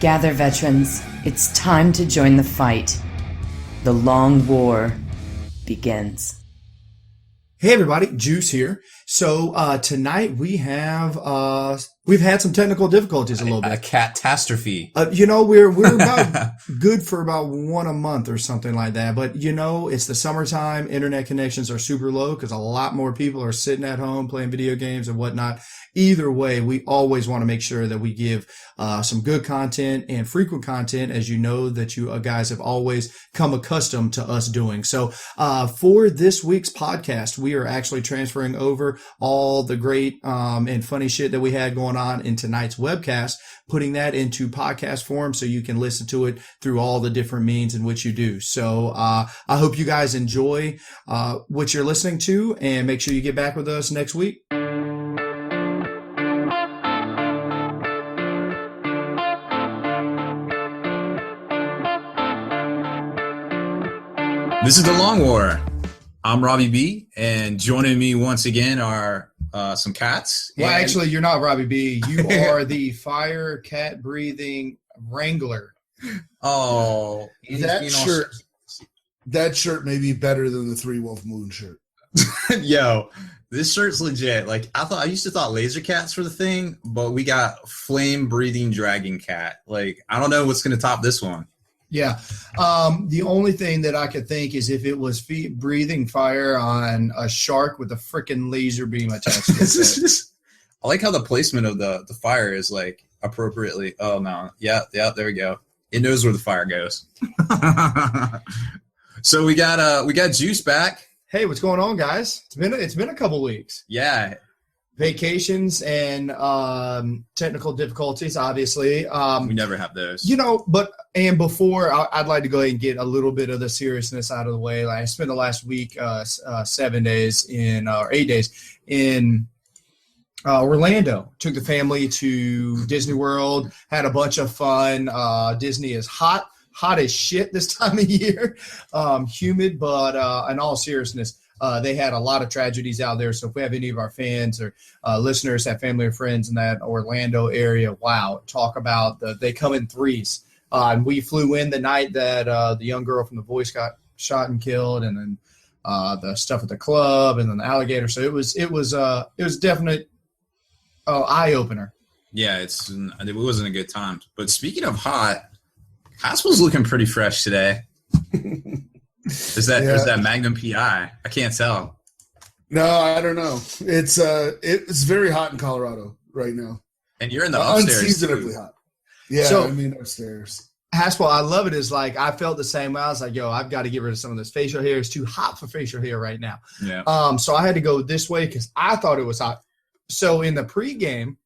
Gather, veterans. It's time to join the fight. The long war begins. Hey everybody, Juice here. So tonight we've had some technical difficulties a little bit. A catastrophe. We're about good for about one a month or something like that. But it's the summertime. Internet connections are super low because a lot more people are sitting at home playing video games and whatnot. Either way, we always want to make sure that we give some good content and frequent content, as you know that you guys have always come accustomed to us doing. So for this week's podcast, we are actually transferring over all the great and funny shit that we had going on in tonight's webcast, putting that into podcast form so you can listen to it through all the different means in which you do. So I hope you guys enjoy what you're listening to, and make sure you get back with us next week. This is The Long War. I'm Robbie B, and joining me once again are some cats. Well, actually, you're not Robbie B. You are the fire cat breathing wrangler. Oh, that shirt may be better than the 3 Wolf Moon shirt. Yo, this shirt's legit. Like I used to thought laser cats were the thing, but we got flame breathing dragon cat. Like I don't know what's gonna top this one. Yeah. The only thing that I could think is if it was breathing fire on a shark with a freaking laser beam attached to it. I like how the placement of the fire is like appropriately. Oh no. Yeah, there we go. It knows where the fire goes. So we got Juice back. Hey, what's going on, guys? It's been a couple weeks. Yeah. Vacations and technical difficulties, obviously. We never have those. Before, I'd like to go ahead and get a little bit of the seriousness out of the way. Like I spent the last week, 8 days in Orlando. Took the family to Disney World, had a bunch of fun. Disney is hot as shit this time of year. Humid, but in all seriousness, they had a lot of tragedies out there. So if we have any of our fans or listeners have family or friends in that Orlando area, wow, talk about they come in threes. And we flew in the night that the young girl from The Voice got shot and killed, and then the stuff at the club, and then the alligator. So it was definite eye opener. Yeah, it wasn't a good time. But speaking of hot, Haspel's looking pretty fresh today. Is that Magnum PI? I can't tell. No, I don't know. It's very hot in Colorado right now. And you're in the upstairs. Unseasonably hot. Yeah, so, upstairs. Haspel, I love it. Is like I felt the same way. I was like, yo, I've got to get rid of some of this facial hair. It's too hot for facial hair right now. Yeah. So I had to go this way because I thought it was hot. So in the pregame,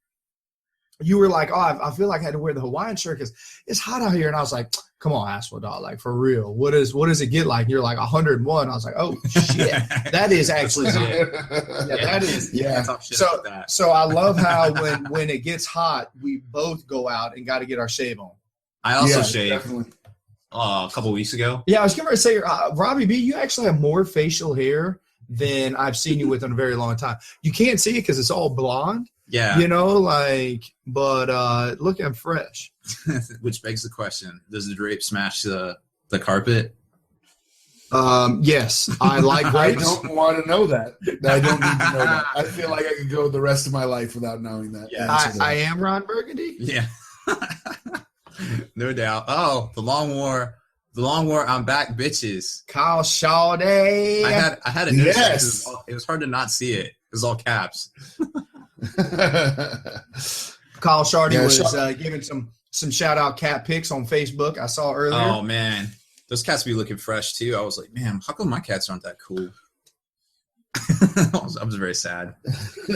you were like, oh, I feel like I had to wear the Hawaiian shirt because it's hot out here. And I was like, come on, Haspel, dog, like for real. What does it get like? And you're like 101. I was like, oh shit, that is actually it. Yeah, that is. Yeah. So I love how when it gets hot, we both go out and got to get our shave on. I also shaved a couple weeks ago. Yeah, I was going to say, Robbie B, you actually have more facial hair than I've seen you with in a very long time. You can't see it because it's all blonde. Yeah. But looking fresh. Which begs the question, does the drape smash the carpet? Yes. I like grapes. I don't want to know that. I don't need to know that. I feel like I could go the rest of my life without knowing that. Yeah. I am Ron Burgundy. Yeah. No doubt. Oh, the long war, I'm back, bitches. Kyle Shawday. I had a notice. Yes. It was hard to not see it. It was all caps. Kyle Shardy was giving some shout out cat pics on Facebook. I saw earlier. Oh man, those cats be looking fresh too. I was like, man, how come my cats aren't that cool? I was very sad.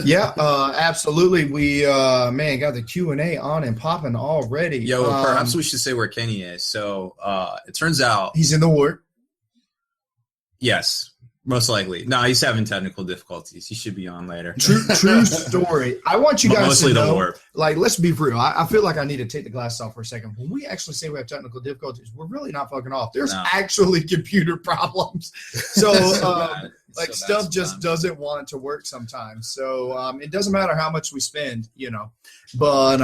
Yeah, absolutely. We got the Q&A on and popping already. Yo, perhaps we should say where Kenny is. So it turns out he's in the ward. Yes. Most likely. No, he's having technical difficulties. He should be on later. True story. I want you guys mostly to know, the warp. like, let's be real. I feel like I need to take the glasses off for a second. When we actually say we have technical difficulties, we're really not fucking off. There's actually computer problems. So, stuff just doesn't want to work sometimes. So, it doesn't matter how much we spend, But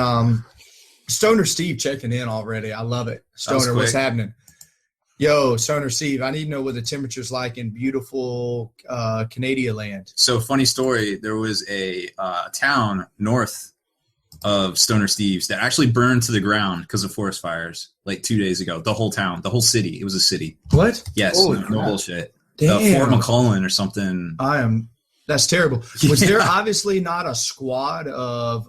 Stoner Steve checking in already. I love it. Stoner, what's happening? Yo, Stoner Steve, I need to know what the temperature's like in beautiful Canada land. So, funny story. There was a town north of Stoner Steve's that actually burned to the ground because of forest fires like 2 days ago. The whole town, the whole city. It was a city. What? Yes, no bullshit. Damn. Fort McClellan or something. That's terrible. Was there obviously not a squad of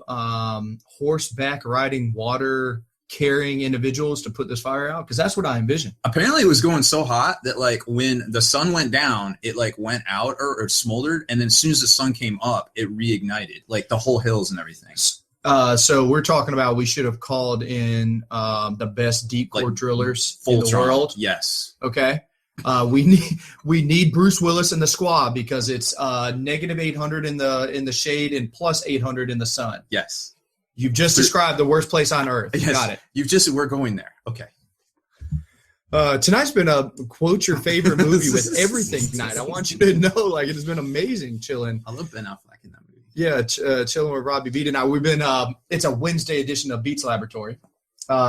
horseback riding, water carrying individuals to put this fire out? Because that's what I envisioned. Apparently, it was going so hot that like when the sun went down, it like went out or smoldered, and then as soon as the sun came up, it reignited like the whole hills and everything. So we're talking about we should have called in the best deep core drillers in the world. Yes. Okay. We need Bruce Willis in the squad because it's negative 800 in the shade and plus 800 in the sun. Yes. You've just described the worst place on earth. Yes. Got it. We're going there. Okay. Tonight's been a quote your favorite movie with everything tonight. I want you to know, like, it has been amazing chilling. I love Ben Affleck in that movie. Yeah, chilling with Robbie B tonight. We've been it's a Wednesday edition of Beats Laboratory.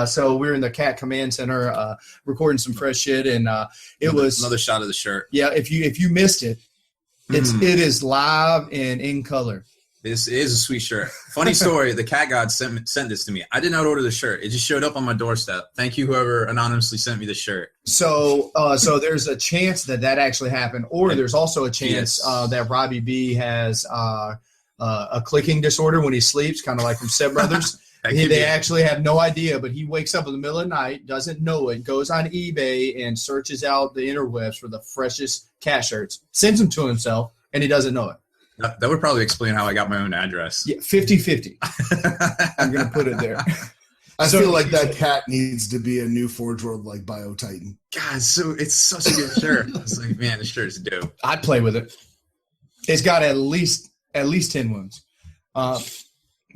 So we're in the Cat Command Center recording some fresh shit, and it was another shot of the shirt. Yeah, if you missed it, it is live and in color. This is a sweet shirt. Funny story, the Cat God sent this to me. I did not order the shirt. It just showed up on my doorstep. Thank you, whoever anonymously sent me the shirt. So there's a chance that actually happened, or there's also a chance that Robbie B has a clicking disorder when he sleeps, kind of like from Step Brothers. They actually have no idea, but he wakes up in the middle of the night, doesn't know it, goes on eBay and searches out the interwebs for the freshest cat shirts, sends them to himself, and he doesn't know it. That would probably explain how I got my own address. Yeah, 50-50. I'm going to put it there. I feel like that cat needs to be a new Forge World like Bio Titan. God, so it's such a good shirt. It's like, man, this shirt is dope. I'd play with it. It's got at least 10 wounds.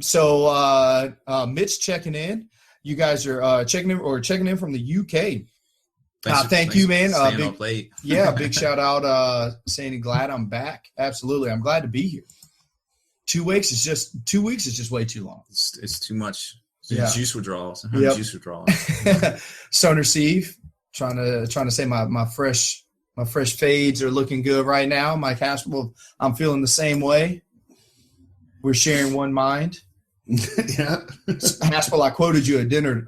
So Mitch checking in. You guys are checking in from the UK. Thank you, man. Big shout out, saying glad I'm back. Absolutely, I'm glad to be here. 2 weeks is just way too long. It's too much. Juice withdrawals. Yep. Juice withdrawals. Stoner Steve, trying to say my fresh fades are looking good right now. Mike Haspel, I'm feeling the same way. We're sharing one mind. Yeah. Haspel, I quoted you at dinner,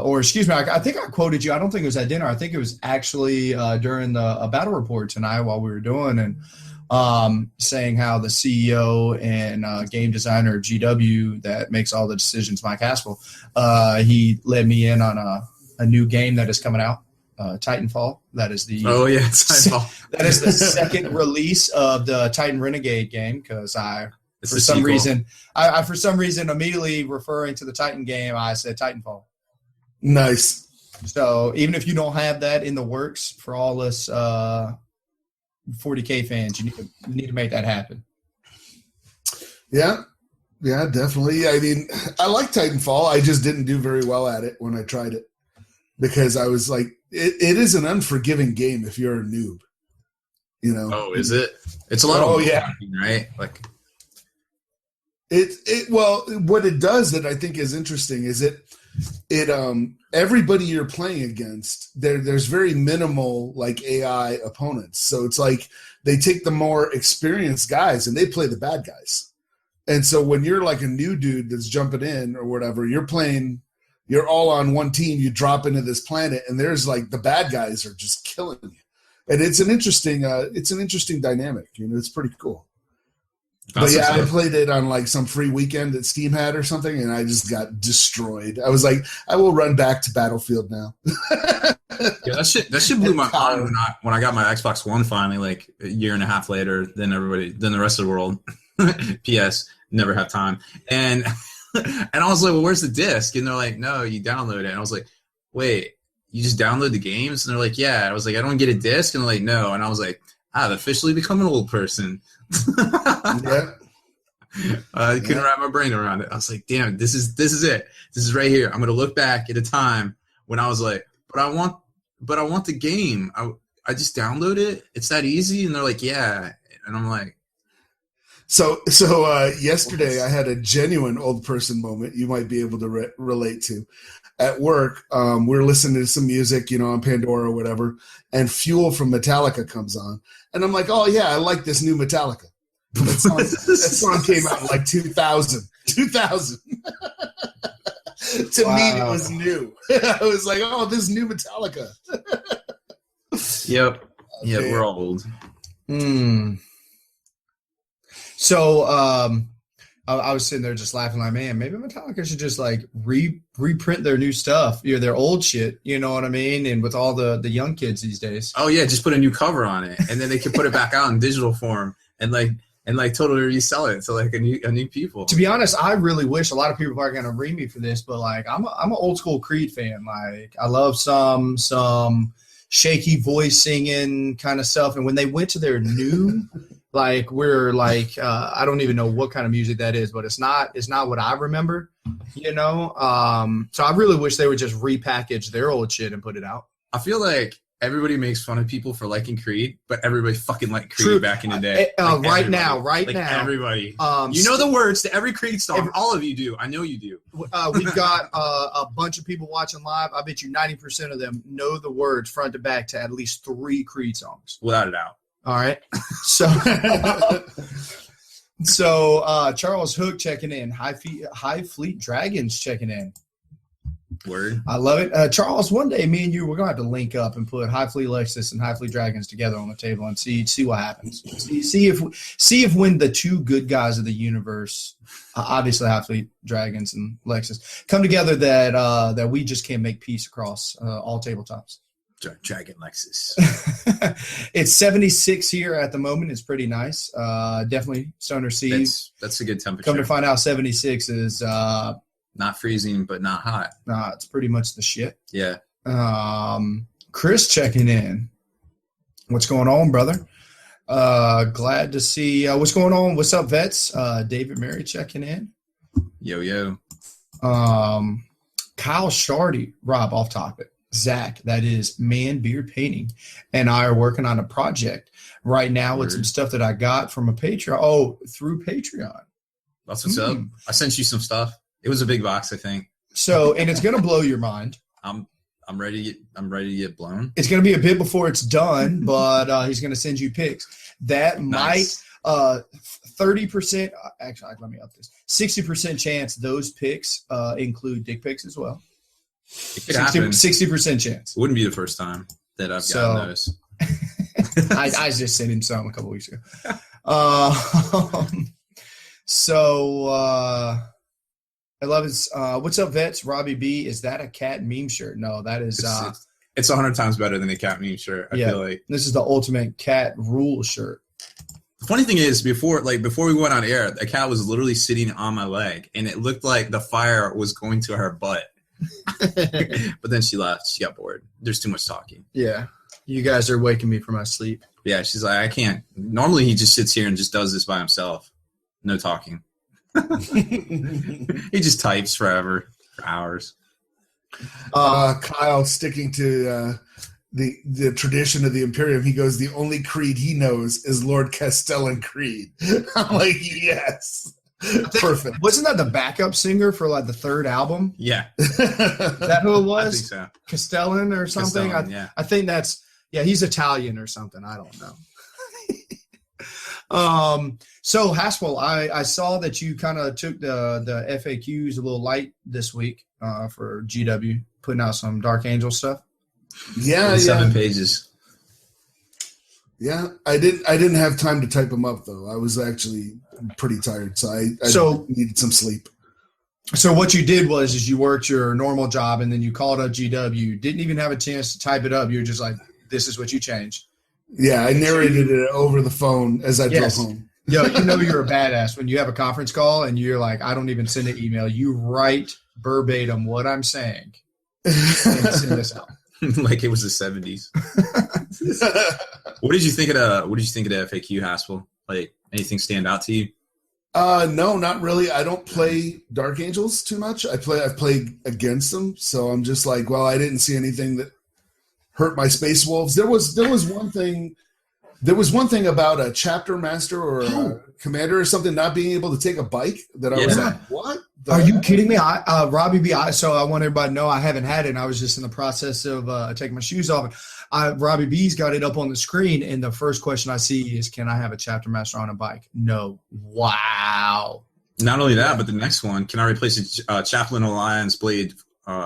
or excuse me, I think I quoted you. I don't think it was at dinner. I think it was actually during a battle report tonight while we were doing, and saying how the CEO and game designer of GW that makes all the decisions, Mike Haspel, he led me in on a new game that is coming out, Titanfall. That is Titanfall. That is the second release of the Titan Renegade game, because for some reason immediately referring to the Titan game, I said Titanfall. Nice. So even if you don't have that in the works for all us 40K fans, you need to make that happen. Yeah, definitely. I mean, I like Titanfall. I just didn't do very well at it when I tried it, because I was like, it is an unforgiving game if you're a noob. You know? Oh, is it? It's a lot of right? Like well, what it does that I think is interesting is it everybody you're playing against, there's very minimal like AI opponents. So it's like they take the more experienced guys and they play the bad guys. And so when you're like a new dude that's jumping in or whatever, you're all on one team, you drop into this planet and there's like the bad guys are just killing you. And it's an interesting dynamic. You know, it's pretty cool. But yeah, I played it on like some free weekend that Steam had or something, and I just got destroyed. I was like, I will run back to Battlefield now. Yeah, that shit blew my mind when I got my Xbox One finally, like a year and a half later than the rest of the world. P.S. Never have time. And I was like, well, where's the disc? And they're like, no, you download it. And I was like, wait, you just download the games? And they're like, yeah. I was like, I don't get a disc? And they're like, no. And I was like, I've officially become an old person. Yeah. I couldn't wrap my brain around it. I was like, damn, this is it. This is right here. I'm gonna look back at a time when I was like, but I want the game. I just download it. It's that easy. And they're like, yeah. And I'm like, So yesterday I had a genuine old person moment you might be able to relate to. At work, we were listening to some music, on Pandora or whatever, and Fuel from Metallica comes on. And I'm like, oh, yeah, I like this new Metallica. That song came out in like 2000. 2000. To me, it was new. I was like, oh, this new Metallica. Yep. Yeah, we're all old. So I was sitting there just laughing like, man, maybe Metallica should just like reprint their new stuff, their old shit, you know what I mean? And with all the young kids these days. Oh yeah, just put a new cover on it, and then they can put it back out in digital form and totally resell it to like a new people. To be honest, I really wish, a lot of people are gonna read me for this, but like I'm an old school Creed fan. Like I love some shaky voice singing kind of stuff. And when they went to their new like we're like I don't even know what kind of music that is, but it's not what I remember, So I really wish they would just repackage their old shit and put it out. I feel like everybody makes fun of people for liking Creed, but everybody fucking liked Creed back in the day. Right now, everybody. You know the words to every Creed song. All of you do. I know you do. We've got a bunch of people watching live. I bet you 90% of them know the words front to back to at least 3 Creed songs. Without a doubt. All right. So Charles Hook checking in. High Fleet Dragons checking in. Word. I love it. Charles, one day me and you, we're going to have to link up and put High Fleet Lexus and High Fleet Dragons together on the table and see what happens. See if when the 2 good guys of the universe, obviously High Fleet Dragons and Lexus, come together that we just can't make peace across all tabletops. Dragon Lexus. It's 76 here at the moment. It's pretty nice. Definitely Stoner Seas. That's a good temperature. Come to find out, 76 is not freezing, but not hot. It's pretty much the shit. Yeah. Chris checking in. What's going on, brother? Glad to see. What's going on? What's up, vets? David Mary checking in. Yo. Kyle Shardy. Rob, off topic. Zach, that is Man Beard Painting, and I are working on a project right now with some stuff that I got from a Patreon. Oh, through Patreon. That's what's up. I sent you some stuff. It was a big box, I think. So, and it's gonna blow your mind. I'm ready to get blown. It's gonna be a bit before it's done, but he's gonna send you pics. That nice. Might 30%. Actually, let me up this. 60% chance those pics include dick pics as well. It could happen. 60% chance. It wouldn't be the first time that I've gotten those. I just sent him some a couple weeks ago. I love his. What's up, vets? Robbie B. Is that a cat meme shirt? No, that is. It's 100 times better than a cat meme shirt. I feel like this is the ultimate cat rule shirt. The funny thing is, before we went on air, the cat was literally sitting on my leg, and it looked like the fire was going to her butt. But then she left. She got bored. There's too much talking. Yeah. You guys are waking me from my sleep. Yeah, she's like, I can't. Normally he just sits here and just does this by himself. No talking. He just types forever, for hours. Kyle, sticking to the tradition of the Imperium, he goes, the only Creed he knows is Lord Castellan Creed. I'm like, yes. Perfect. Wasn't that the backup singer for like the 3rd album? Yeah. Is that who it was? I think so. Castellan or something? Castellan, I think that's, he's Italian or something. I don't know. So Haspel, I saw that you kind of took the FAQs a little light this week for GW, putting out some Dark Angel stuff. Yeah. 7 pages. Yeah, I didn't have time to type them up though. I was actually pretty tired, so I needed some sleep. So what you did is you worked your normal job and then you called up GW. You didn't even have a chance to type it up. You were just like, "This is what you changed." Yeah, I narrated it over the phone as I drove home. Yo, you're a badass when you have a conference call and you're like, "I don't even send an email. You write verbatim what I'm saying and send this out." Like it was the 70s. What did you think of the FAQ, Haspel? Like anything stand out to you? No, not really. I don't play Dark Angels too much. I've played against them, so I'm just like, well, I didn't see anything that hurt my Space Wolves. There was one thing There was one thing about a chapter master or a commander or something not being able to take a bike that I was like, what? Are you kidding me? Robbie B. So I want everybody to know I haven't had it. And I was just in the process of taking my shoes off. Robbie B's got it up on the screen, and the first question I see is, "Can I have a chapter master on a bike?" No. Wow. Not only that, but the next one: can I replace a chaplain Alliance Blade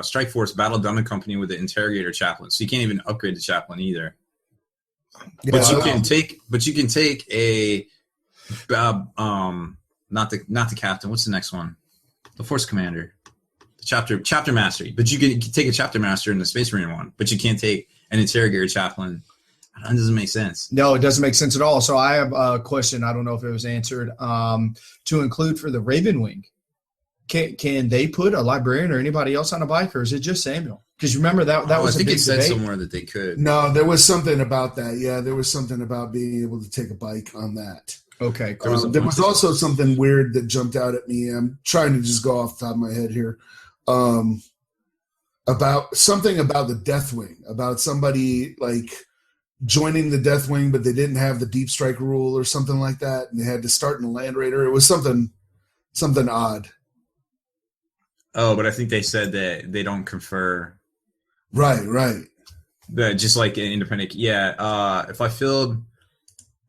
Strike Force Battle Dummy Company with the Interrogator Chaplain? So you can't even upgrade the chaplain either. But you can take a not the captain. What's the next one? The Force Commander, the chapter master. But you can take a chapter master in the Space Marine one, but you can't take an Interrogator Chaplain. That doesn't make sense. No, it doesn't make sense at all. So I have a question. I don't know if it was answered. To include for the Raven Wing, can they put a librarian or anybody else on a bike, or is it just Samuel? Because remember that was I think a big it said debate. somewhere that they could. No, there was something about that. Yeah, there was something about being able to take a bike on that. Okay, cool. There was also something weird that jumped out at me. I'm trying to just go off the top of my head here. About something about the Deathwing, about somebody like joining the Deathwing, but they didn't have the deep strike rule or something like that, and they had to start in a Land Raider. It was something odd. Oh, but I think they said that they don't confer. Right. That just like an independent. Yeah. If I filled,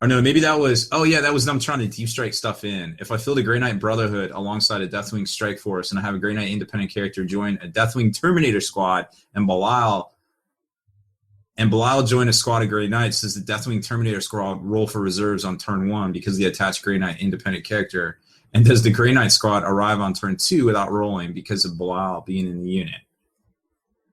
or no, maybe that was. Oh yeah, that was them trying to deep strike stuff in. If I filled a Grey Knight Brotherhood alongside a Deathwing Strike Force, and I have a Grey Knight independent character join a Deathwing Terminator squad, and Belial join a squad of Grey Knights, does the Deathwing Terminator squad roll for reserves on turn 1 because the attached Grey Knight independent character? And does the Grey Knight squad arrive on turn 2 without rolling because of Belial being in the unit?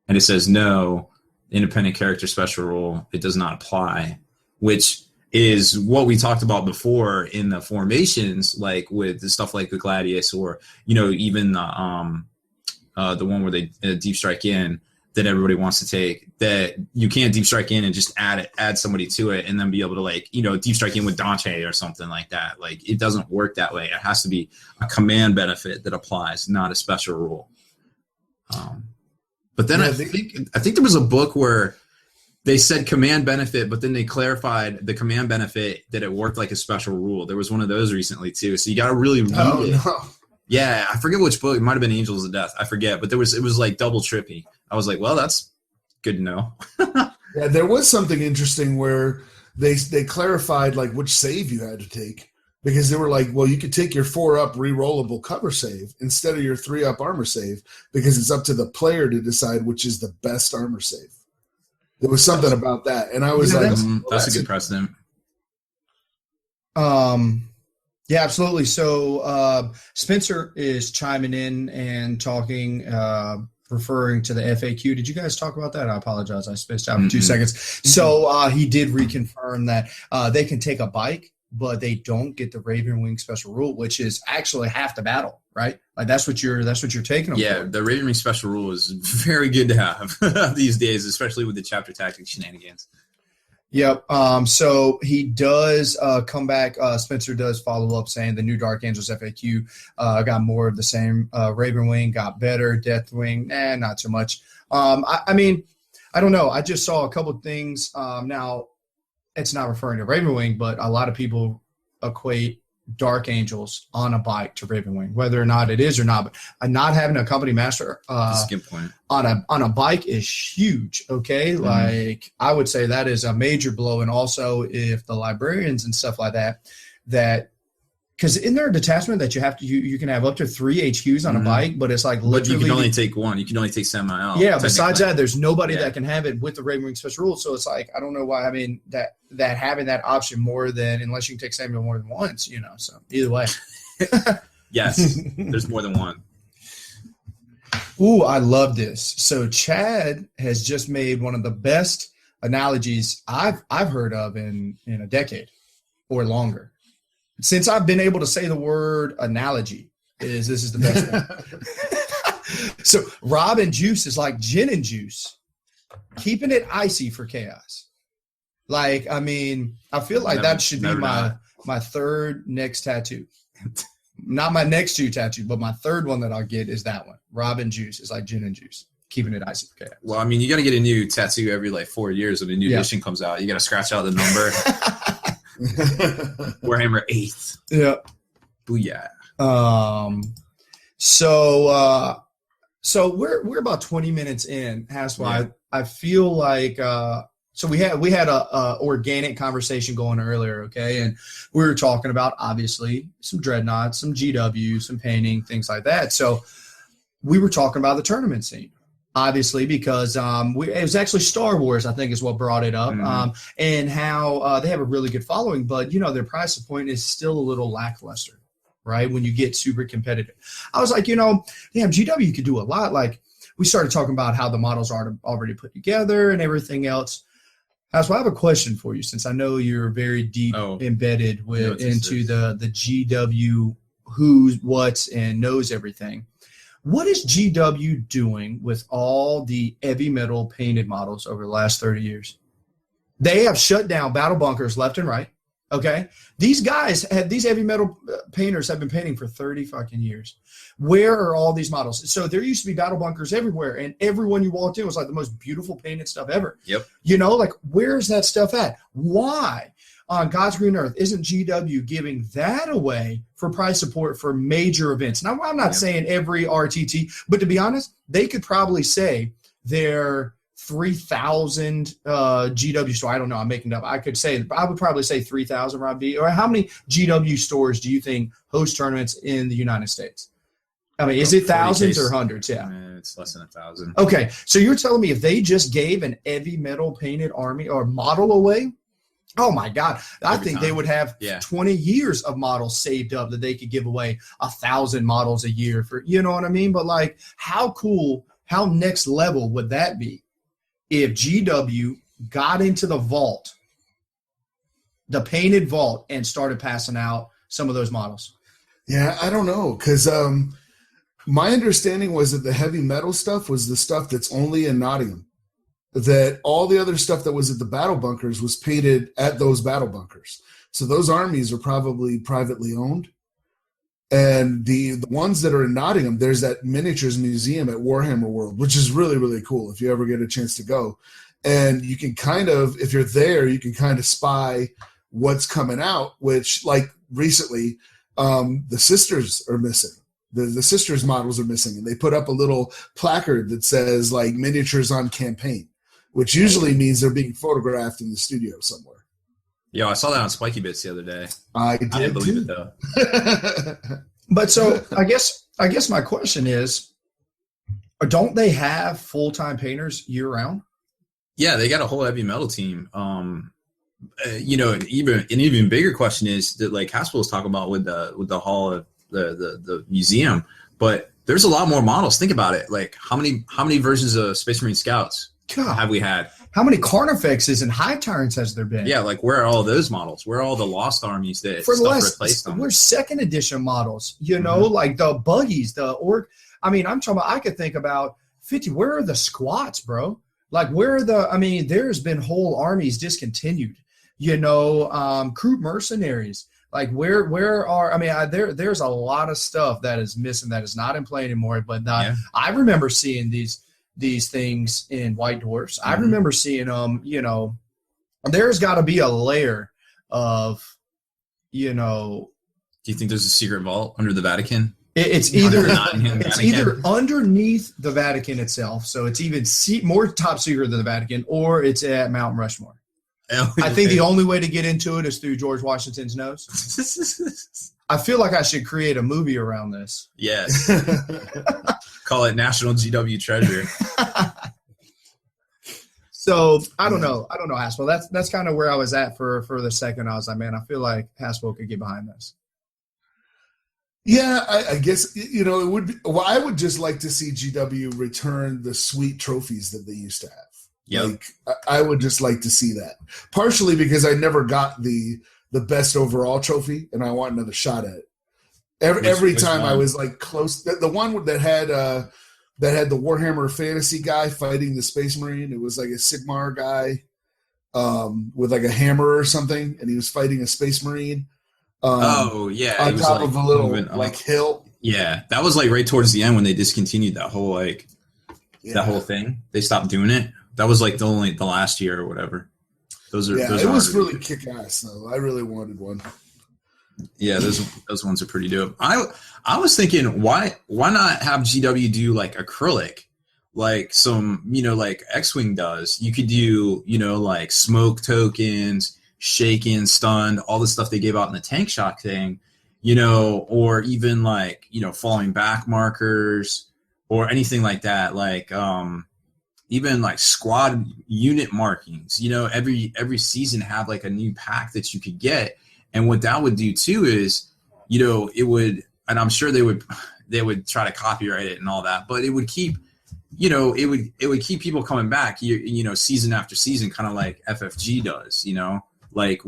And it says no, independent character special rule, it does not apply, which is what we talked about before in the formations, like with the stuff like the Gladius, or even the one where they deep strike in that everybody wants to take. That you can't deep strike in and just add somebody to it and then be able to deep strike in with Dante or something like that. Like, it doesn't work that way. It has to be a command benefit that applies, not a special rule. But then I think there was a book where they said command benefit, but then they clarified the command benefit that it worked like a special rule. There was one of those recently too. So you got to really read it. No. Yeah, I forget which book. It might have been Angels of Death. I forget, but it was like double trippy. I was like, well, that's good to know. Yeah, there was something interesting where they clarified like which save you had to take, because they were like, well, you could take your 4-up re-rollable cover save instead of your 3-up armor save, because it's up to the player to decide which is the best armor save. There was something about that, and I was like, that's a good precedent. Yeah, absolutely. So Spencer is chiming in and talking, referring to the FAQ. Did you guys talk about that? I apologize. I spaced out for 2 seconds. So he did reconfirm that they can take a bike, but they don't get the Raven Wing special rule, which is actually half the battle, right? Like that's what you're taking them for. The Raven Wing special rule is very good to have these days, especially with the chapter tactic shenanigans. Yep. So he does come back. Spencer does follow up saying the new Dark Angels FAQ got more of the same. Raven Wing got better. Deathwing, not so much. I mean, I don't know. I just saw a couple of things. Now, it's not referring to Raven Wing, but a lot of people equate Dark Angels on a bike to Raven Wing, whether or not it is or not. But not having a company master that's a good point. on a bike is huge. Okay, like I would say that is a major blow. And also, if the librarians and stuff like that, because in their detachment that you have to, you can have up to 3 HQs on a bike, but it's like literally. But you can only take one. You can only take semi-out. Yeah. Besides that, there's nobody that can have it with the Raven Wing special rule. So it's like, I don't know why. I mean, that having that option more than, unless you can take Samuel more than once, So either way. Yes, there's more than one. Ooh, I love this. So Chad has just made one of the best analogies I've heard of in a decade or longer. Since I've been able to say the word analogy, this is the best one. So Rob and Juice is like gin and juice, keeping it icy for chaos. Like, I mean, I feel like that should be my third next tattoo. Not my next 2 tattoo, but my third one that I'll get is that one. Rob and Juice is like gin and juice, keeping it icy for chaos. Well, I mean, you got to get a new tattoo every 4 years when a new edition comes out. You got to scratch out the number. Warhammer 8th. Yeah. Booyah. So we're about 20 minutes in. Haspel, Yeah. I feel like so we had a organic conversation going earlier, okay, and we were talking about obviously some dreadnoughts, some GW, some painting, things like that. So we were talking about the tournament scene, obviously, because it was actually Star Wars, I think, is what brought it up, and how they have a really good following, but their price point is still a little lackluster. Right, when you get super competitive. I was like, damn, GW could do a lot. Like, we started talking about how the models are already put together and everything else. So I have a question for you, since I know you're very deep embedded into the GW who's, what's, and knows everything. What is GW doing with all the heavy metal painted models over the last 30 years? They have shut down battle bunkers left and right. Okay, these heavy metal painters have been painting for 30 fucking years. Where are all these models? So there used to be battle bunkers everywhere, and everyone you walked in was like the most beautiful painted stuff ever. Yep. Like, where's that stuff at? Why on God's green earth isn't GW giving that away for price support for major events? Now, I'm not saying every RTT, but to be honest, they could probably say they're 3,000 GW store. I don't know. I'm making it up. I would probably say 3,000, Rob B. Or how many GW stores do you think host tournaments in the United States? I mean, is it thousands or hundreds? Yeah. It's less than 1,000. Okay. So you're telling me if they just gave an heavy metal painted army or model away, oh my God, I think they would have 20 years of models saved up that they could give away 1,000 models a year for, you know what I mean? But like, how cool, how next level would that be? If GW got into the vault, the painted vault, and started passing out some of those models. Yeah, I don't know, because my understanding was that the heavy metal stuff was the stuff that's only in Nottingham. That all the other stuff that was at the battle bunkers was painted at those battle bunkers. So those armies are probably privately owned. And the ones that are in Nottingham, there's that miniatures museum at Warhammer World, which is really, really cool if you ever get a chance to go. And you can kind of, if you're there, you can kind of spy what's coming out, which, like, recently, the sisters are missing. The sisters models are missing. And they put up a little placard that says, like, miniatures on campaign, which usually means they're being photographed in the studio somewhere. Yo, I saw that on Spikey Bits the other day. I didn't believe it though. But so I guess my question is, don't they have full-time painters year-round? Yeah, they got a whole heavy metal team. An even bigger question is that, like Haspel was talking about with the hall of the museum, but there's a lot more models. Think about it. Like, how many versions of Space Marine Scouts have we had? How many Carnifexes and Hive Tyrants has there been? Yeah, like, where are all those models? Where are all the Lost Armies that for the stuff replaced them? We're second edition models, like the buggies, the orc. I mean, I'm talking about, I could think about 50. Where are the squats, bro? Like, where are there's been whole armies discontinued, Crew mercenaries. Like, where are, there's a lot of stuff that is missing that is not in play anymore. But I remember seeing these things in White Dwarfs. I remember seeing them, there's got to be a layer of, Do you think there's a secret vault under the Vatican? It's either underneath the Vatican itself, so it's even more top secret than the Vatican, or it's at Mount Rushmore. I think the only way to get into it is through George Washington's nose. I feel like I should create a movie around this. Yes. Call it National GW Treasure. So I don't know, Haspel. That's kind of where I was at for the second. I was like, man, I feel like Haspel could get behind this. Yeah, I guess, it would be, well, I would just like to see GW return the sweet trophies that they used to have. Yep. Like, I would just like to see that. Partially because I never got the best overall trophy, and I want another shot at it. Every time I was like close. The one that had the Warhammer fantasy guy fighting the Space Marine. It was like a Sigmar guy with like a hammer or something, and he was fighting a Space Marine. On top of a little like hill. Yeah, that was like right towards the end when they discontinued that whole that whole thing. They stopped doing it. That was like the last year or whatever. Those are it was really kick ass though. I really wanted one. Yeah, those ones are pretty dope. I was thinking, why not have GW do like acrylic, like some, like X-Wing does. You could do, like smoke tokens, shaken, stunned, all the stuff they gave out in the tank shock thing, or even like, falling back markers or anything like that. Like even like squad unit markings, every season have like a new pack that you could get. And what that would do too is, it would, and I'm sure they would try to copyright it and all that, but it would keep, it would keep people coming back, season after season, kind of like FFG does, like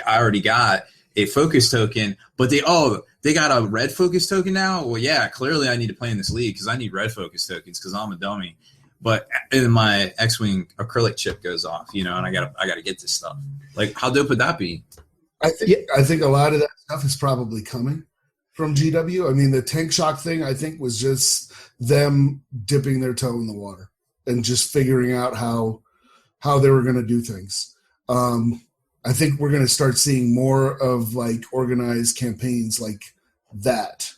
I already got a focus token, but they got a red focus token now. Well, yeah, clearly I need to play in this league because I need red focus tokens because I'm a dummy. But and my X-Wing acrylic chip goes off, and I gotta get this stuff. Like, how dope would that be? I think a lot of that stuff is probably coming from GW. I mean, the tank shock thing, I think, was just them dipping their toe in the water and just figuring out how they were going to do things. I think we're going to start seeing more of like organized campaigns like that.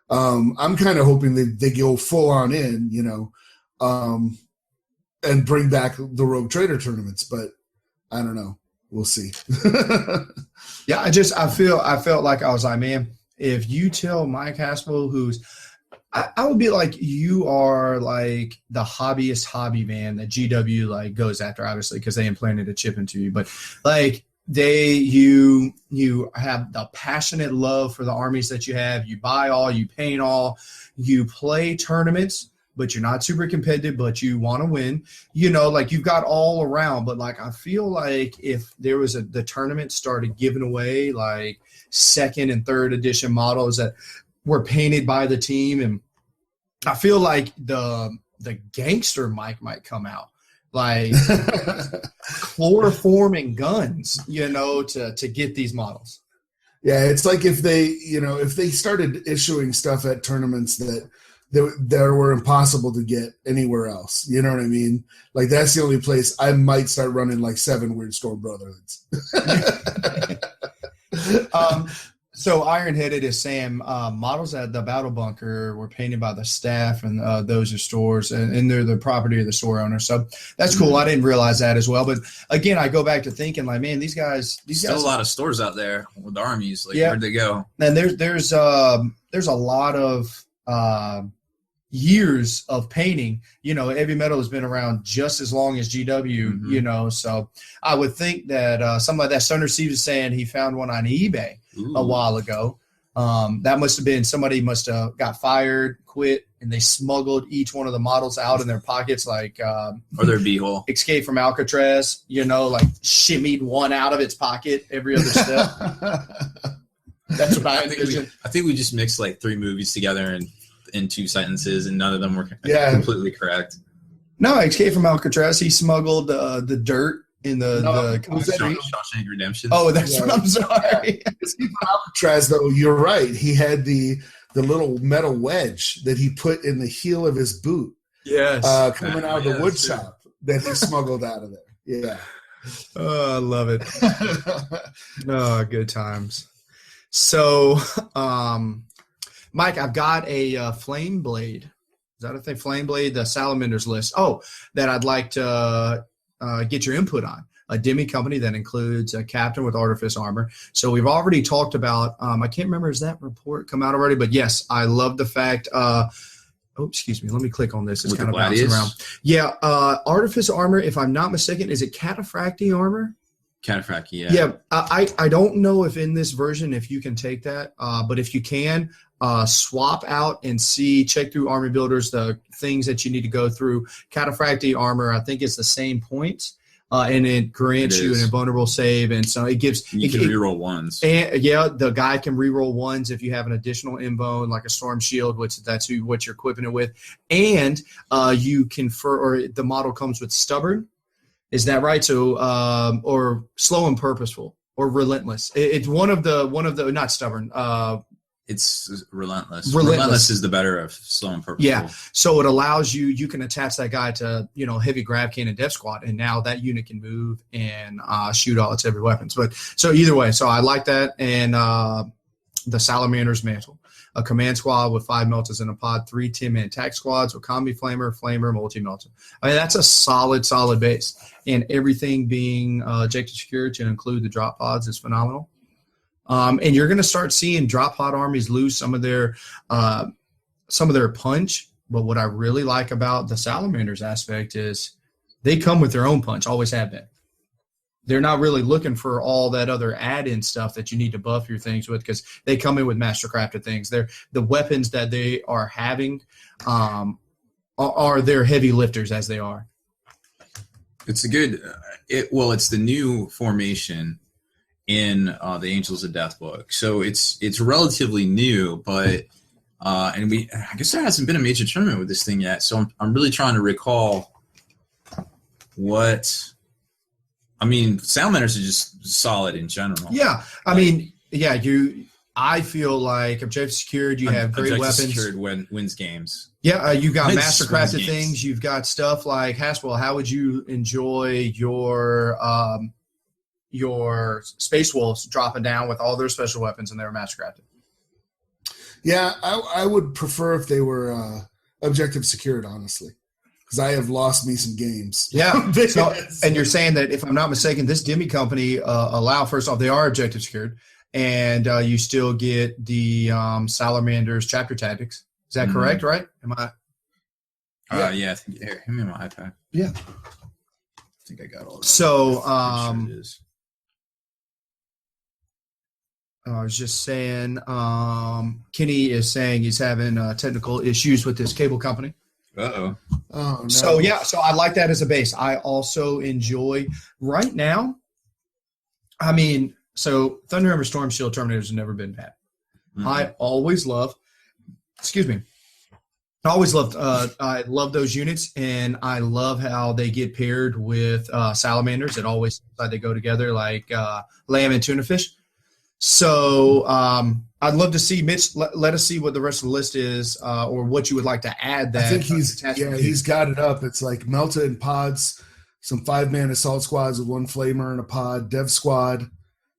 I'm kind of hoping that they go full on in, and bring back the Rogue Trader tournaments, but I don't know. We'll see. Yeah, I felt like I was like, man, if you tell Mike Haspel, I would be like, you are like the hobbyist hobby man that GW like goes after, obviously, because they implanted a chip into you. But like you have the passionate love for the armies that you have. You buy all, you paint all, you play tournaments, but you're not super competitive, but you want to win, like you've got all around. But like, I feel like if there was the tournament started giving away like second and third edition models that were painted by the team. And I feel like the gangster Mike might come out, like chloroforming guns, to get these models. Yeah. It's like if they started issuing stuff at tournaments that were impossible to get anywhere else. You know what I mean? Like, that's the only place I might start running like 7 Weird Storm Brotherhoods. So Iron-Headed is saying models at the Battle Bunker were painted by the staff, and those are stores, and they're the property of the store owner. So that's cool. I didn't realize that as well. But again, I go back to thinking like, man, these guys Still a lot of stores out there with armies. Like, where'd they go? And there's a lot of years of painting. Heavy metal has been around just as long as GW, so I would think that something like that. Stunner Steve is saying he found one on eBay a while ago. That must have been somebody must have got fired, quit, and they smuggled each one of the models out in their pockets, like or their beehole. Escape from Alcatraz, like shimmied one out of its pocket every other step. That's what I envision. I think we just mixed like 3 movies together in 2 sentences, and none of them were completely correct. No, Escape from Alcatraz. He smuggled the dirt in the Shawshank Redemption. Oh, that's what I'm sorry. Escape from Alcatraz, though, you're right. He had the little metal wedge that he put in the heel of his boot. Yes, coming out of the wood shop that he smuggled out of there. Yeah. Oh, I love it. Oh, good times. So, Mike, I've got a Flame Blade. Is that a thing? Flame Blade, the Salamanders list. Oh, that I'd like to get your input on. A Demi company that includes a captain with artifice armor. So we've already talked about, I can't remember, has that report come out already? But yes, I love the fact, excuse me, let me click on this. It's kind of bouncing around. Yeah, artifice armor, if I'm not mistaken, is it cataphractii armor? Cataphractii, yeah. Yeah, I don't know if in this version, if you can take that, but if you can, swap out and check through Army Builders, the things that you need to go through. Cataphractii armor, I think it's the same points, and it grants you an invulnerable save, and so it gives... You can reroll ones. And, yeah, the guy can reroll ones if you have an additional invuln, like a Storm Shield, which that's what you're equipping it with, and you confer, or the model comes with Stubborn. Is that right? So, or Slow and Purposeful, or Relentless. It's one of the not Stubborn. It's relentless. Relentless is the better of slow and purposeful. Yeah. So it allows you can attach that guy to, heavy grab cannon dev squad, and now that unit can move and shoot all its heavy weapons. But so either way, so I like that. And the Salamander's Mantle, a command squad with 5 meltas in a pod, 3 10-man attack squads with combi flamer, multi-melta. I mean, that's a solid base. And everything being objective secured to include the drop pods is phenomenal. And you're going to start seeing drop pod armies lose some of their punch. But what I really like about the Salamanders aspect is they come with their own punch, always have been. They're not really looking for all that other add-in stuff that you need to buff your things with, because they come in with mastercrafted things. The weapons that they are having are their heavy lifters as they are. It's a good it's the new formation in the Angels of Death book. So it's relatively new, but I guess there hasn't been a major tournament with this thing yet. So I'm really trying to recall what. I mean, Salamanders are just solid in general. Yeah, I feel like objective secured. You have great weapons. Secured wins games. Yeah, you got mastercrafted things. You've got stuff like Haspel. How would you enjoy your Space Wolves dropping down with all their special weapons and they were mastercrafted? Yeah, I would prefer if they were objective secured, honestly. Because I have lost me some games. Yeah. So, and you're saying that, if I'm not mistaken, this Demi company first off, they are objective secured, and you still get the Salamanders chapter tactics. Is that correct? Right? Am I? Yeah. Here, hand me my iPad. Yeah. I think I got all that. So, Sure it is. I was just saying, Kenny is saying he's having technical issues with his cable company. Uh-oh. Oh, no. So I like that as a base. I also enjoy right now. I mean, so Thunderhammer Storm Shield Terminators have never been bad. Mm-hmm. I love those units, and I love how they get paired with Salamanders. It always they go together like lamb and tuna fish. So I'd love to see Mitch. Let us see what the rest of the list is, or what you would like to add. That I think he's got it up. It's like Melta and pods, some 5-man assault squads with 1 flamer and a pod, Dev squad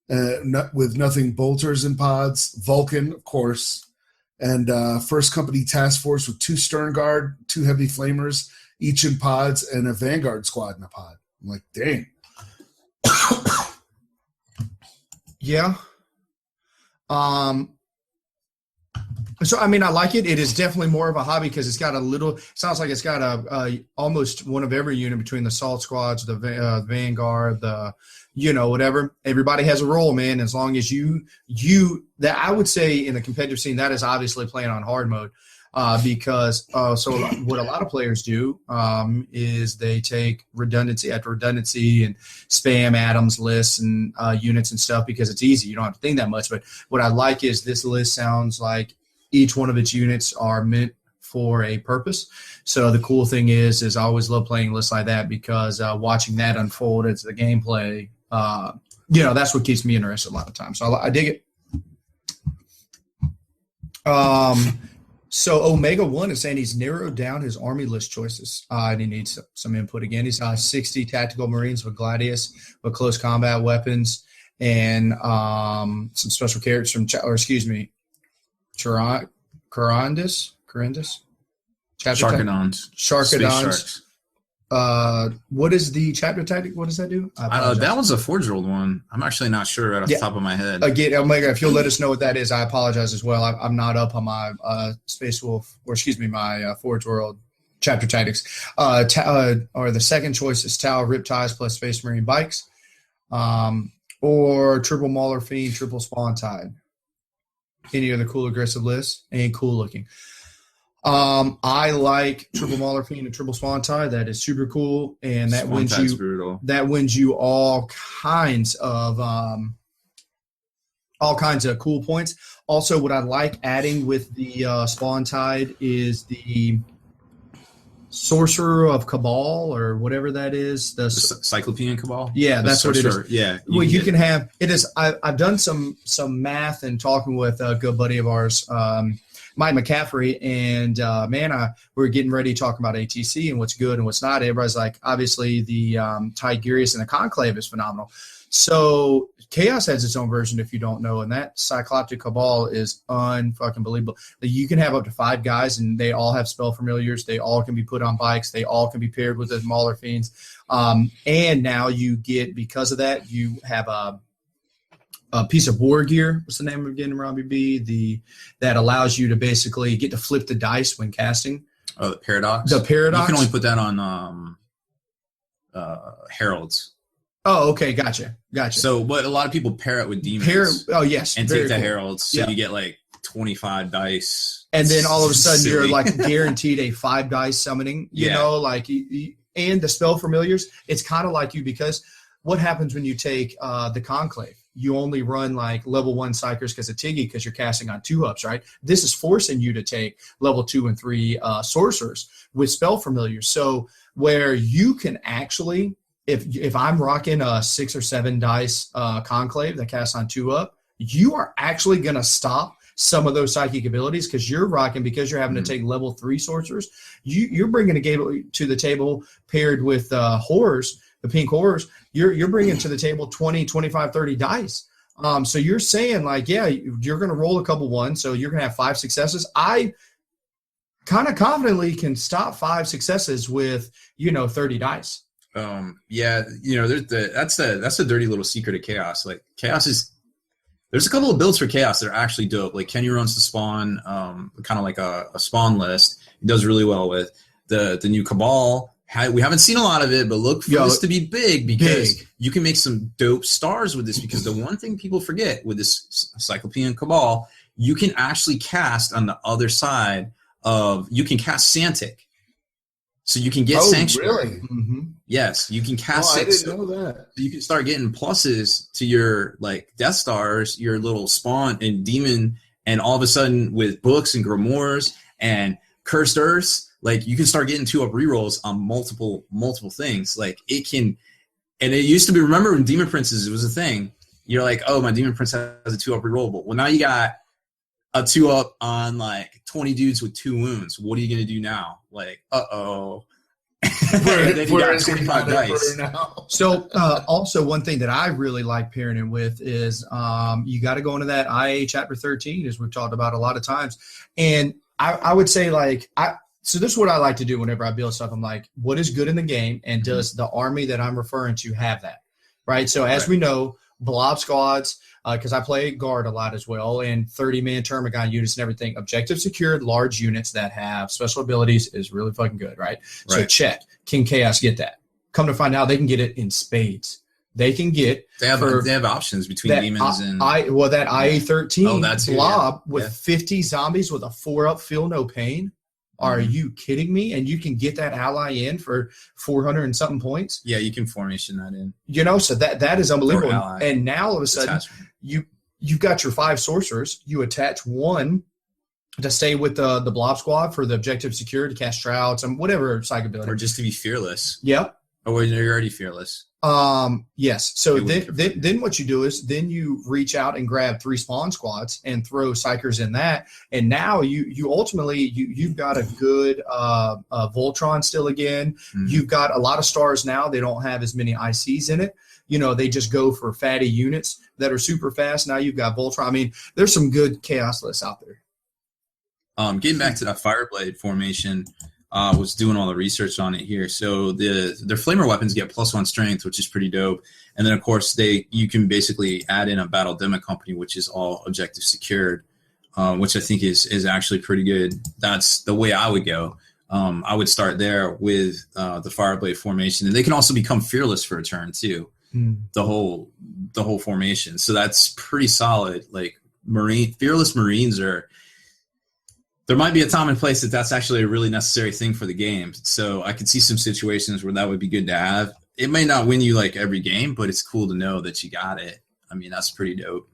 with nothing bolters and pods, Vulcan of course, and First Company Task Force with 2 Stern Guard, 2 heavy flamers, each in pods, and a Vanguard squad in a pod. I'm like, dang. Yeah. So, I mean, I like it. It is definitely more of a hobby because it's got sounds like it's got a almost one of every unit between the assault squads, the Vanguard, the, whatever. Everybody has a role, man. As long as that I would say in the competitive scene, that is obviously playing on hard mode. Because what a lot of players do is they take redundancy after redundancy and spam Adams lists and units and stuff because it's easy. You don't have to think that much. But what I like is this list sounds like each one of its units are meant for a purpose. So the cool thing is I always love playing lists like that because watching that unfold as the gameplay, that's what keeps me interested a lot of times. So I dig it. So Omega 1 is saying he's narrowed down his army list choices, and he needs some input again. He's 60 tactical Marines with Gladius, with close combat weapons, and some special characters from, Corindus? Sharkadons. What is the chapter tactic? What does that do? That was a Forge World one. I'm actually not sure right off the top of my head. Again, Omega, if you'll let us know what that is, I apologize as well. I'm not up on my Space Wolf, my Forge World chapter tactics. Or the second choice is Tau Riptides plus Space Marine Bikes, or triple Mauler Fiend, triple Spawn Tide. Any other cool aggressive lists? And cool looking. I like triple Mauler Fiend and triple Spawn Tide. That is super cool, and that wins you all kinds of cool points. Also, what I like adding with the Spawn Tide is the Sorcerer of Cabal or whatever that is. The Cyclopean Cabal. Yeah, that's what it is. Yeah. You can have it is. I've done some math and talking with a good buddy of ours, Mike McCaffrey, and we were getting ready to talk about ATC and what's good and what's not. Everybody's like, obviously the Tigurius and the Conclave is phenomenal. So Chaos has its own version, if you don't know, and that Cycloptic Cabal is unfucking believable. You can have up to 5 guys, and they all have spell familiars. They all can be put on bikes. They all can be paired with the Mauler Fiends. And now you get, because of that, you have a piece of war gear. What's the name of it again, Robbie B? That allows you to basically get to flip the dice when casting. Oh, the Paradox. The Paradox. You can only put that on Heralds. Oh, okay, gotcha. So, but a lot of people pair it with demons. Oh, yes, and take the heralds, so you get like 25 dice, and then all of a sudden you're like guaranteed a 5 dice summoning. You know, like and the spell familiars. It's kind of like you, because what happens when you take the Conclave? You only run like level 1 Psychers because of Tiggy, because you're casting on 2-ups, right? This is forcing you to take level 2 and 3 sorcerers with spell familiars. So where you can actually, if I'm rocking a 6 or 7 dice Conclave that casts on 2-up, you are actually going to stop some of those psychic abilities, because you're rocking, because you're having to take level 3 sorcerers. You're bringing a game to the table paired with horrors, the pink horrors. You're bringing to the table 20, 25, 30 dice. So you're saying like, yeah, you're going to roll a couple ones, so you're going to have 5 successes. I kind of confidently can stop 5 successes with 30 dice. Yeah, that's the dirty little secret of Chaos. Like, Chaos is, there's a couple of builds for Chaos that are actually dope. Like, Kenny runs the spawn, kind of like a spawn list. He does really well with the new Cabal. We haven't seen a lot of it, but look for this to be big, because you can make some dope stars with this. Because the one thing people forget with this Cyclopean Cabal, you can actually cast on the other side you can cast Santic. So you can get Sanctuary. Really? Mm-hmm. Yes, you can cast I didn't know that. You can start getting pluses to your like Death Stars, your little spawn and demon, and all of a sudden with books and grimoires and cursed earths, like you can start getting 2-up rerolls on multiple things. Like it can, and it used to be, remember when Demon Princes, it was a thing. You're like, oh, my Demon Prince has a 2-up rerollable. Well, now you got a 2-up on like 20 dudes with 2 wounds. What are you gonna do now? Like, then you got 25 dice. So also one thing that I really like pairing it with is you got to go into that IA chapter 13, as we've talked about a lot of times. And I would say so this is what I like to do whenever I build stuff. I'm like, what is good in the game, and does the army that I'm referring to have that? Right. So as we know, blob squads, because I play guard a lot as well, and 30-man Termagon units and everything. Objective secured, large units that have special abilities is really fucking good, right? So check. Can Chaos get that? Come to find out, they can get it in spades. They can get. They have options between demons and. That IA-13 blob with 50 zombies with a 4-up feel no pain. Are you kidding me? And you can get that ally in for 400 and something points. Yeah, you can formation that in. So that is unbelievable. And now all of a sudden, you've got your 5 sorcerers. You attach 1 to stay with the blob squad for the objective secure, to cast shrouds and whatever psych ability, or just to be fearless. Yep. Or you're already fearless. Yes. So then what you do is then you reach out and grab 3 spawn squads and throw psychers in that, and now you ultimately you've got a good Voltron still again. Mm-hmm. You've got a lot of stars now. They don't have as many ICs in it. They just go for fatty units that are super fast. Now you've got Voltron. I mean, there's some good Chaos lists out there. Getting back to that Fireblade formation. Was doing all the research on it here. So their flamer weapons get +1 strength, which is pretty dope. And then of course you can basically add in a battle demo company, which is all objective secured, which I think is actually pretty good. That's the way I would go. I would start there with the Fireblade formation, and they can also become fearless for a turn too. The whole formation. So that's pretty solid. Like fearless Marines are. There might be a time and place that's actually a really necessary thing for the game. So I could see some situations where that would be good to have. It may not win you like every game, but it's cool to know that you got it. I mean, that's pretty dope.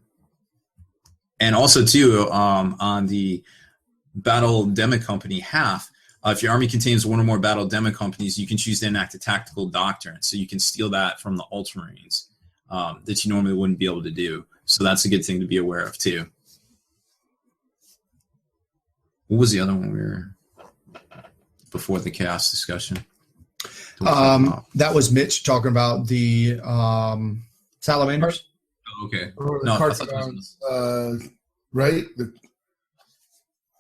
And also too, on the Battle Demo Company half, If your army contains one or more battle demo companies, you can choose to enact a tactical doctrine. So you can steal that from the Ultramarines that you normally wouldn't be able to do. So that's a good thing to be aware of too. What was the other one we were before the chaos discussion? That was Mitch talking about the salamanders. Oh, okay. Or the No, I thought Carcadons, right?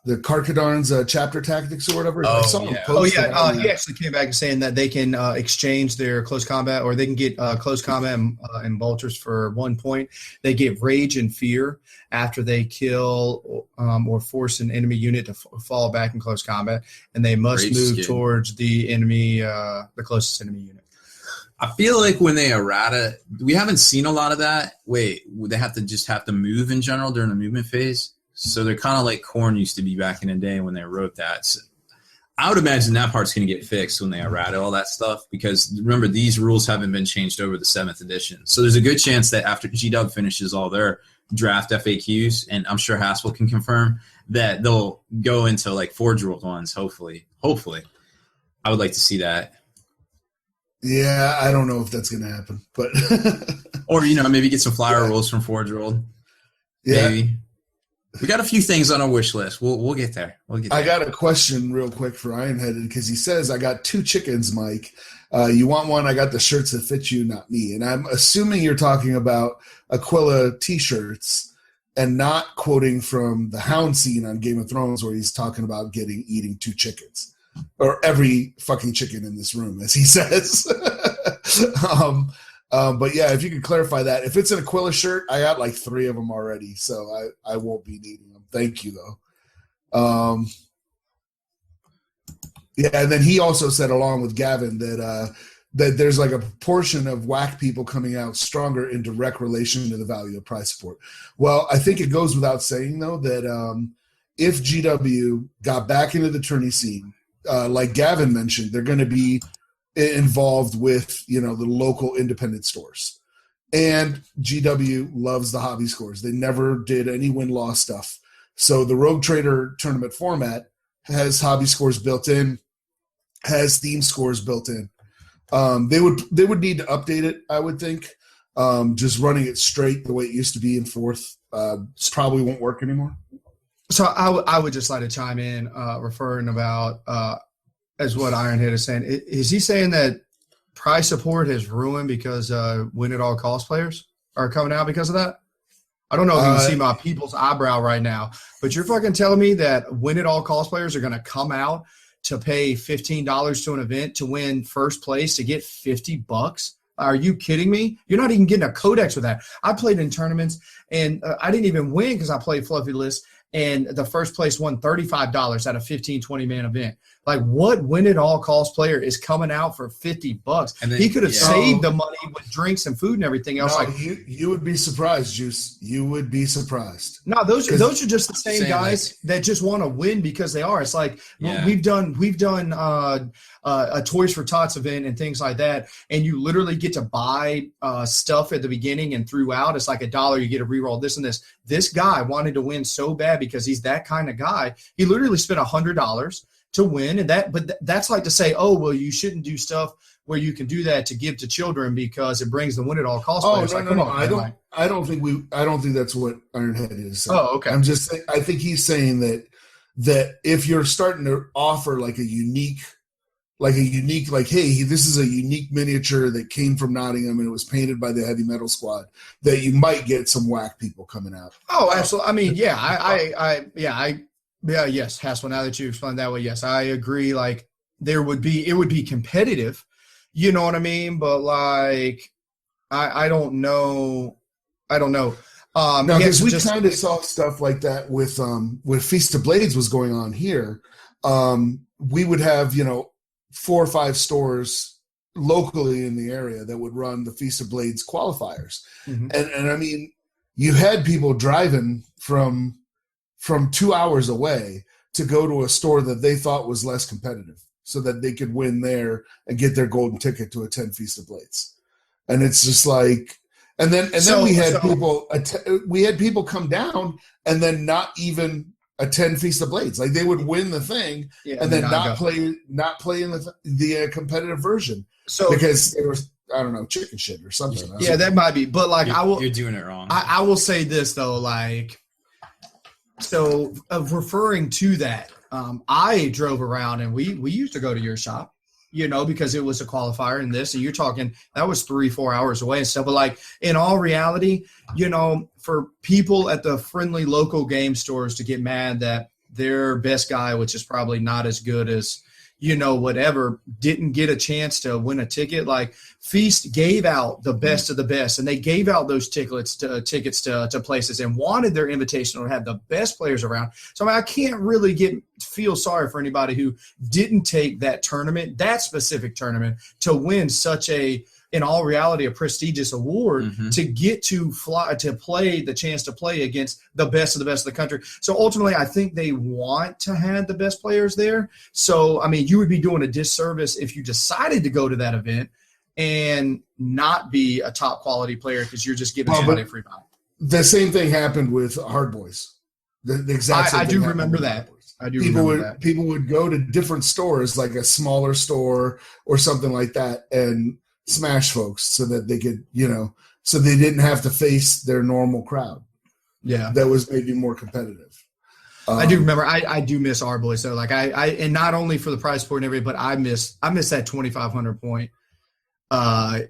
The Carcadons chapter tactics or whatever. Oh, I saw him yeah. post about He actually came back and saying that they can exchange their close combat, or they can get close combat and bolters for 1 point. They get rage and fear after they kill or force an enemy unit to fall back in close combat, and they must Rage move skin. towards the enemy, the closest enemy unit. I feel like when they errata, we haven't seen a lot of that. Wait, would they have to move in general during the movement phase? So they're kind of like Korn used to be back in the day when they wrote that. So I would imagine that part's going to get fixed when they errata all that stuff, because remember, these rules haven't been changed over the 7th edition. So there's a good chance that after GW finishes all their draft FAQs, and I'm sure Haspel can confirm, that they'll go into like Forge World ones, hopefully. I would like to see that. Yeah, I don't know if that's going to happen, but Or, maybe get some flyer rules from Forge World. yeah. Maybe. We got a few things on our wish list. We'll get there. I got a question real quick for Ironheaded, because he says, I got 2 chickens, Mike. You want one? I got the shirts that fit you, not me. And I'm assuming you're talking about Aquila t-shirts and not quoting from the Hound scene on Game of Thrones, where he's talking about eating 2 chickens, or every fucking chicken in this room, as he says. But yeah, if you could clarify that. If it's an Aquila shirt, I got like 3 of them already, so I won't be needing them. Thank you, though. Yeah, and then he also said, along with Gavin, that there's like a proportion of whack people coming out stronger in direct relation to the value of prize support. Well, I think it goes without saying, though, that if GW got back into the tourney scene, like Gavin mentioned, they're going to be involved with the local independent stores, and GW loves the hobby scores. They never did any win-loss stuff, so the Rogue Trader tournament format has hobby scores built in, has theme scores built in. They would need to update it, I would think. Just running it straight the way it used to be in 4th probably won't work anymore. So I would just like to chime in, referring about as what Ironhead is saying. Is he saying that prize support has ruined because win at all cost players are coming out because of that? I don't know if you can see my people's eyebrow right now, but you're fucking telling me that win at all cost players are going to come out to pay $15 to an event to win first place to get $50? Are you kidding me? You're not even getting a codex with that. I played in tournaments, and I didn't even win because I played Fluffy List, and the first place won $35 at a 15, 20-man event. Like, what win-it-all-cost player is coming out for $50? And then, he could have saved the money with drinks and food and everything else. No, like, you would be surprised, Juice. You would be surprised. no, those are just the same guys like, that just want to win because they are. It's like we've done a Toys for Tots event and things like that, and you literally get to buy stuff at the beginning and throughout. It's like $1. You get a reroll this and this. This guy wanted to win so bad because he's that kind of guy. He literally spent $100 to win, and that's like to say, oh well, you shouldn't do stuff where you can do that to give to children because it brings the win at all cost. Oh players. no. I don't think that's what Ironhead is saying. Oh, okay. I'm just saying, I think he's saying that if you're starting to offer like a unique, hey, this is a unique miniature that came from Nottingham and it was painted by the Heavy Metal Squad, that you might get some whack people coming out. Oh, absolutely. I mean, yes, Haspel, now that you explained that way, yes, I agree. Like, it would be competitive, you know what I mean? But like, I don't know. Now, because we kind of saw stuff like that with Feast of Blades was going on here. We would have 4 or 5 stores locally in the area that would run the Feast of Blades qualifiers, and I mean, you had people driving from 2 hours away to go to a store that they thought was less competitive, so that they could win there and get their golden ticket to attend Feast of Blades. And it's just like, and then we had people come down and then not even attend Feast of Blades. Like they would win the thing and then not play in the competitive version. So because there was, I don't know, chicken shit or something. Yeah, that might be. But like you're doing it wrong. I will say this though, like, so of referring to that, I drove around and we used to go to your shop, because it was a qualifier in this, and you're talking that was 3-4 hours away and stuff. But like in all reality, for people at the friendly local game stores to get mad that their best guy, which is probably not as good as whatever, didn't get a chance to win a ticket. Like Feast gave out the best of the best, and they gave out those tickets to places and wanted their invitation to have the best players around. So I can't really feel sorry for anybody who didn't take that specific tournament to win such in all reality, a prestigious award to get to play the chance to play against the best of the country. So ultimately, I think they want to have the best players there. So, I mean, you would be doing a disservice if you decided to go to that event and not be a top quality player because you're just giving somebody a free buy. The same thing happened with Hard Boys. The exact same I thing do remember that. People would go to different stores, like a smaller store or something like that, and smash folks so that they could, so they didn't have to face their normal crowd. Yeah. That was maybe more competitive. I do remember. I do miss our boys though. Like and not only for the prize support and everything, but I miss that 2,500 point. I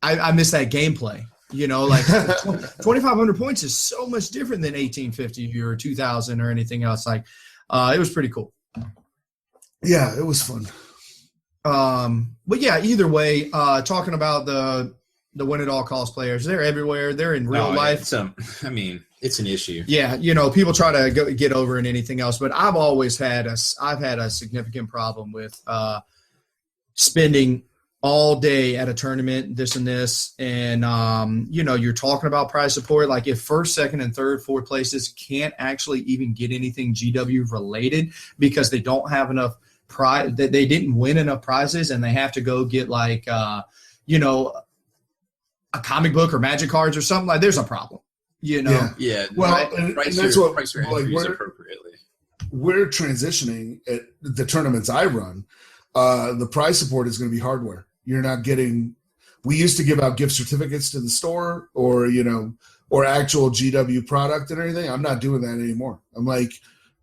miss that gameplay. Like 2,500 points is so much different than 1,850 or 2,000 or anything else. Like it was pretty cool. Yeah, it was fun. But yeah, either way, talking about the win at all cost players, they're everywhere. They're in real life. It's an issue. Yeah. People try to get over and anything else, but I've had a significant problem with, spending all day at a tournament, this and this. And, you're talking about prize support. Like if first, second, and third, fourth places can't actually even get anything GW related because they don't have enough prize, that they didn't win enough prizes, and they have to go get like a comic book or magic cards or something. Like there's a problem, Yeah. Well, right. and Price that's your, what price your like entries appropriately. We're transitioning at the tournaments I run. The prize support is going to be hardware. You're not getting. We used to give out gift certificates to the store, or actual GW product and everything. I'm not doing that anymore.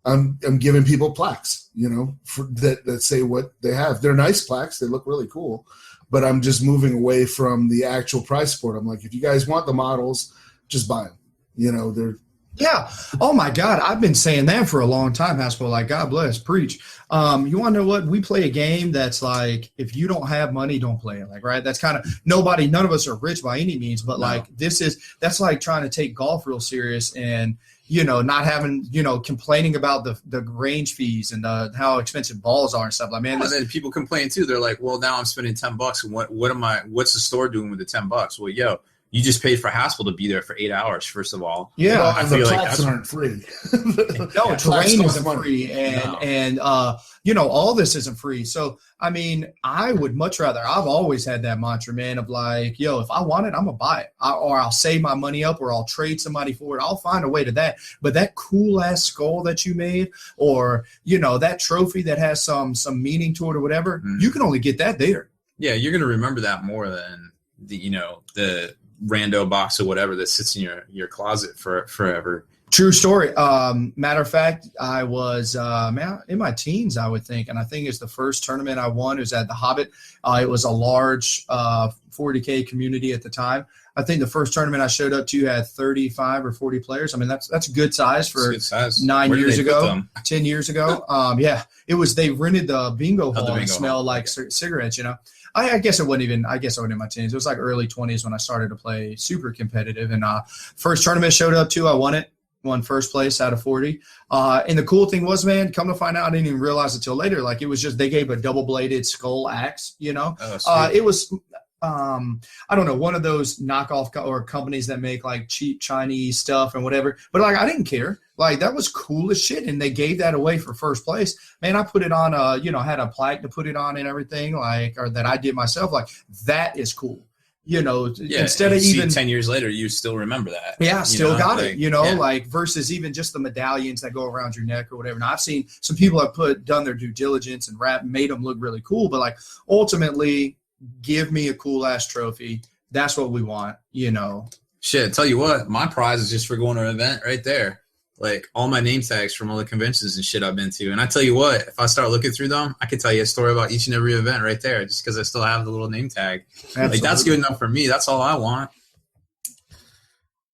I'm giving people plaques, that say what they have. They're nice plaques. They look really cool. But I'm just moving away from the actual prize support. I'm like, if you guys want the models, just buy them. They're. Yeah. Oh, my God. I've been saying that for a long time, Haspel. Like, God bless. Preach. You want to know what? We play a game that's like, if you don't have money, don't play it. Like, right? That's kind of none of us are rich by any means. But, that's like trying to take golf real serious and, not having, complaining about the range fees and how expensive balls are and stuff. Like, man, and then people complain too. They're like, well, now I'm spending $10. And what's the store doing with the $10? Well, you just paid for Haspel to be there for 8 hours, first of all. Yeah. Well, I feel like that's aren't free. No, terrain isn't free. And all this isn't free. So, I mean, I would much rather, I've always had that mantra, man, of like, if I want it, I'm going to buy it. Or I'll save my money up, or I'll trade somebody for it. I'll find a way to that. But that cool-ass skull that you made, or, that trophy that has some meaning to it or whatever, you can only get that there. Yeah, you're going to remember that more than the rando box or whatever that sits in your closet for forever. True story. Matter of fact, I was in my teens, I would think, and I think it's the first tournament I won. It was at the Hobbit. It was a large 40K community at the time. I think the first tournament I showed up to had 35 or 40 players. I mean, that's a good size for 9 years ago, 10 years ago. Yeah, it was. They rented the bingo hall and smelled like cigarettes. I guess it wasn't even. I guess I wasn't in my teens. It was like early 20s when I started to play super competitive. And first tournament I showed up to, I won it. Won first place out of 40. And the cool thing was, man, come to find out, I didn't even realize it till later. Like it was just, they gave a double-bladed skull axe, it was, I don't know, one of those knockoff or companies that make like cheap Chinese stuff and whatever. But like, I didn't care. Like that was cool as shit. And they gave that away for first place. Man, I put it on, had a plaque to put it on and everything, or that I did myself. Like that is cool. instead of even 10 years later, you still remember that. Yeah, still got it, yeah. like versus even just the medallions that go around your neck or whatever. Now, I've seen some people have done their due diligence and made them look really cool, but like ultimately, give me a cool ass trophy. That's what we want, Shit, tell you what, my prize is just for going to an event right there. Like all my name tags from all the conventions and shit I've been to. And I tell you what, if I start looking through them, I could tell you a story about each and every event right there just because I still have the little name tag. Absolutely. Like that's good enough for me. That's all I want.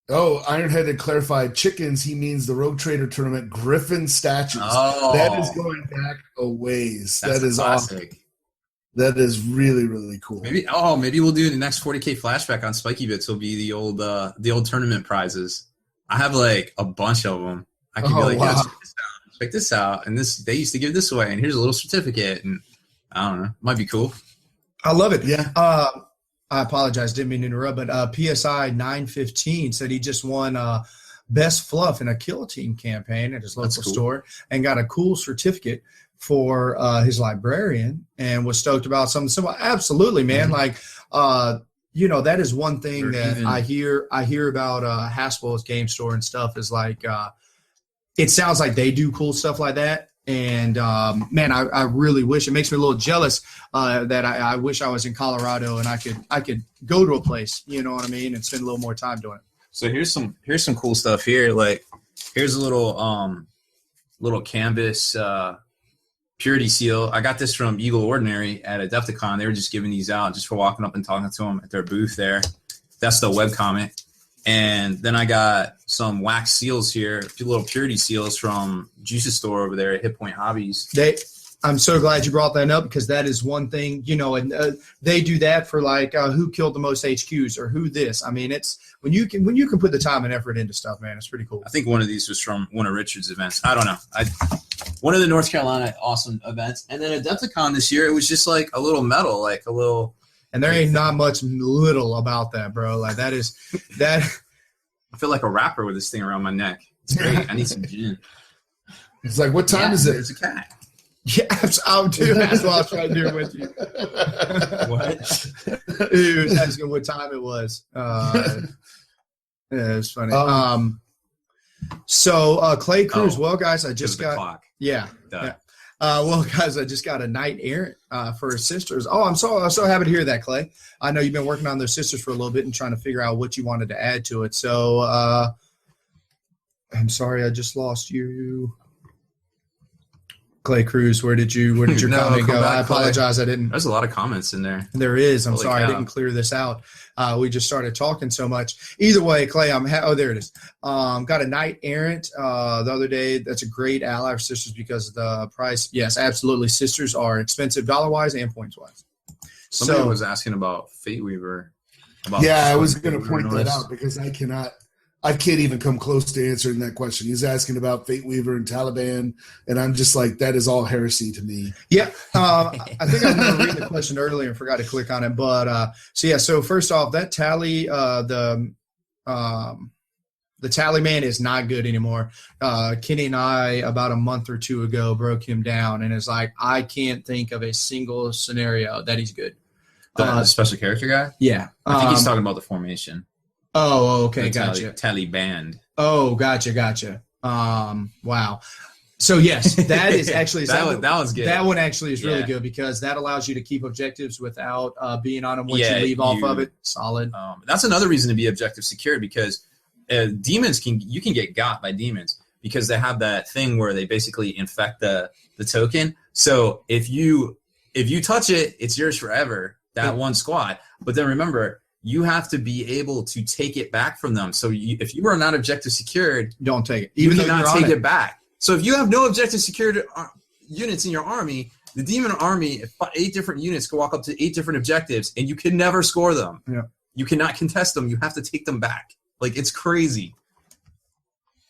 Oh, Ironhead had clarified chickens. He means the Rogue Trader Tournament Griffin statues. Oh, that is going back a ways. That is awesome. Classic. That is really, really cool. Maybe we'll do the next 40K flashback on Spikey Bits. Will be the old tournament prizes. I have like a bunch of them. I can be like, wow. Check this out. And they used to give this away. And here's a little certificate. And I don't know. Might be cool. I love it. Yeah. I apologize. Didn't mean to interrupt. But PSI 915 said he just won Best Fluff in a Kill Team campaign at his local store and got a cool certificate for his librarian and was stoked about something similar. Absolutely, man. Mm-hmm. Like, that is one thing that I hear about Haspel's game store and stuff is like, it sounds like they do cool stuff like that. And man, I really wish, it makes me a little jealous that I wish I was in Colorado and I could go to a place, you know what I mean, and spend a little more time doing it. So here's some cool stuff here. Like here's a little canvas purity seal. I got this from Eagle Ordinary at Adepticon. They were just giving these out just for walking up and talking to them at their booth there. That's the webcomic. And then I got some wax seals here, a few little purity seals from Juice's store over there at Hit Point Hobbies. I'm so glad you brought that up because that is one thing, and they do that for like who killed the most HQs or who this. I mean, it's when you can put the time and effort into stuff, man, it's pretty cool. I think one of these was from one of Richard's events. I don't know. One of the North Carolina awesome events. And then Adepticon this year, it was just like a little medal, like a little. And there ain't not much little about that, bro. Like that. I feel like a rapper with this thing around my neck. It's great. I need some gin. It's like, what time is it? There's a cat. Yeah, I'll do. That's what I was trying to do with you. What? He was asking what time it was. Yeah, it was funny. So Clay Cruz, well, guys, I just got clock. Yeah. Well, guys, I just got a knight errant for his sisters. Oh, I'm so happy to hear that, Clay. I know you've been working on those sisters for a little bit and trying to figure out what you wanted to add to it. So I'm sorry, I just lost you. Clay Cruz, where did your comment go? I apologize. I didn't. There's a lot of comments in there. There is. I'm Holy sorry. cow. I didn't clear this out. We just started talking so much. Either way, Clay, there it is. Got a knight errant the other day. That's a great ally for sisters because of the price. Yes, absolutely. Sisters are expensive dollar-wise and points-wise. Somebody was asking about Fate Weaver. I was going to point that out because I can't even come close to answering that question. He's asking about Fate Weaver and Taliban, and I'm just like, that is all heresy to me. Yeah, I think I remember reading the question earlier and forgot to click on it. But so first off, that tally, the tally man is not good anymore. Kenny and I, about a month or two ago, broke him down, and it's like, I can't think of a single scenario that he's good. The special character guy? Yeah. I think he's talking about the formation. Oh, okay, the gotcha. Tally band. Oh, gotcha. Wow. So yes, that is actually that one's good. That one actually is really good because that allows you to keep objectives without being on them once you leave off of it. Solid. That's another reason to be objective secured because demons you can get got by demons because they have that thing where they basically infect the token. So if you touch it, it's yours forever. That one squad. But then remember, you have to be able to take it back from them. So if you are not objective secured, don't take it. Even you cannot take it back. So if you have no objective secured units in your army, the demon army, 8 different units can walk up to 8 different objectives, and you can never score them. Yeah. You cannot contest them. You have to take them back. Like, it's crazy.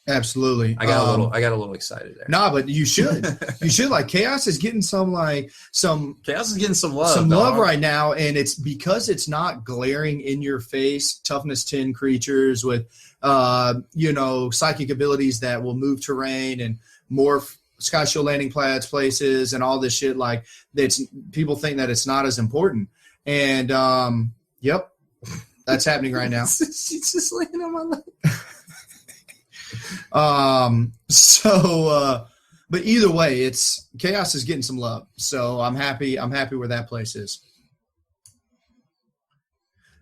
Absolutely. I got a little excited there. Nah, but you should. You should. Like, Chaos is getting some Chaos is getting some love. Some love right now, and it's because it's not glaring in your face toughness 10 creatures with psychic abilities that will move terrain and morph Sky Shield landing places and all this shit. Like, people think that it's not as important. And yep. That's happening right now. She's just laying on my leg. But either way, it's Chaos is getting some love. So I'm happy where that place is.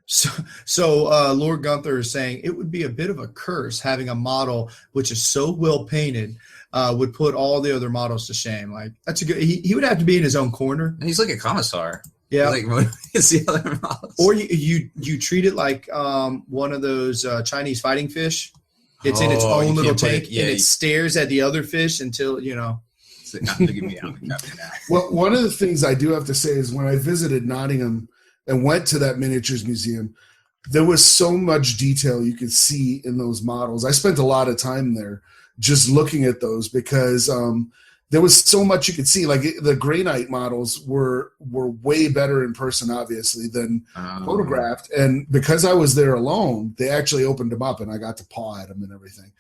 So Lord Gunther is saying it would be a bit of a curse having a model which is so well painted would put all the other models to shame. Like that's a good. He would have to be in his own corner. He's like a commissar. Yeah, like the other models. Or you treat it like one of those Chinese fighting fish. It's in its own little tank, and it stares at the other fish until It's not to give me out. Well, one of the things I do have to say is when I visited Nottingham and went to that miniatures museum, there was so much detail you could see in those models. I spent a lot of time there just looking at those because there was so much you could see. Like the Grey Knight models were way better in person, obviously, than photographed. And because I was there alone, they actually opened them up and I got to paw at them and everything,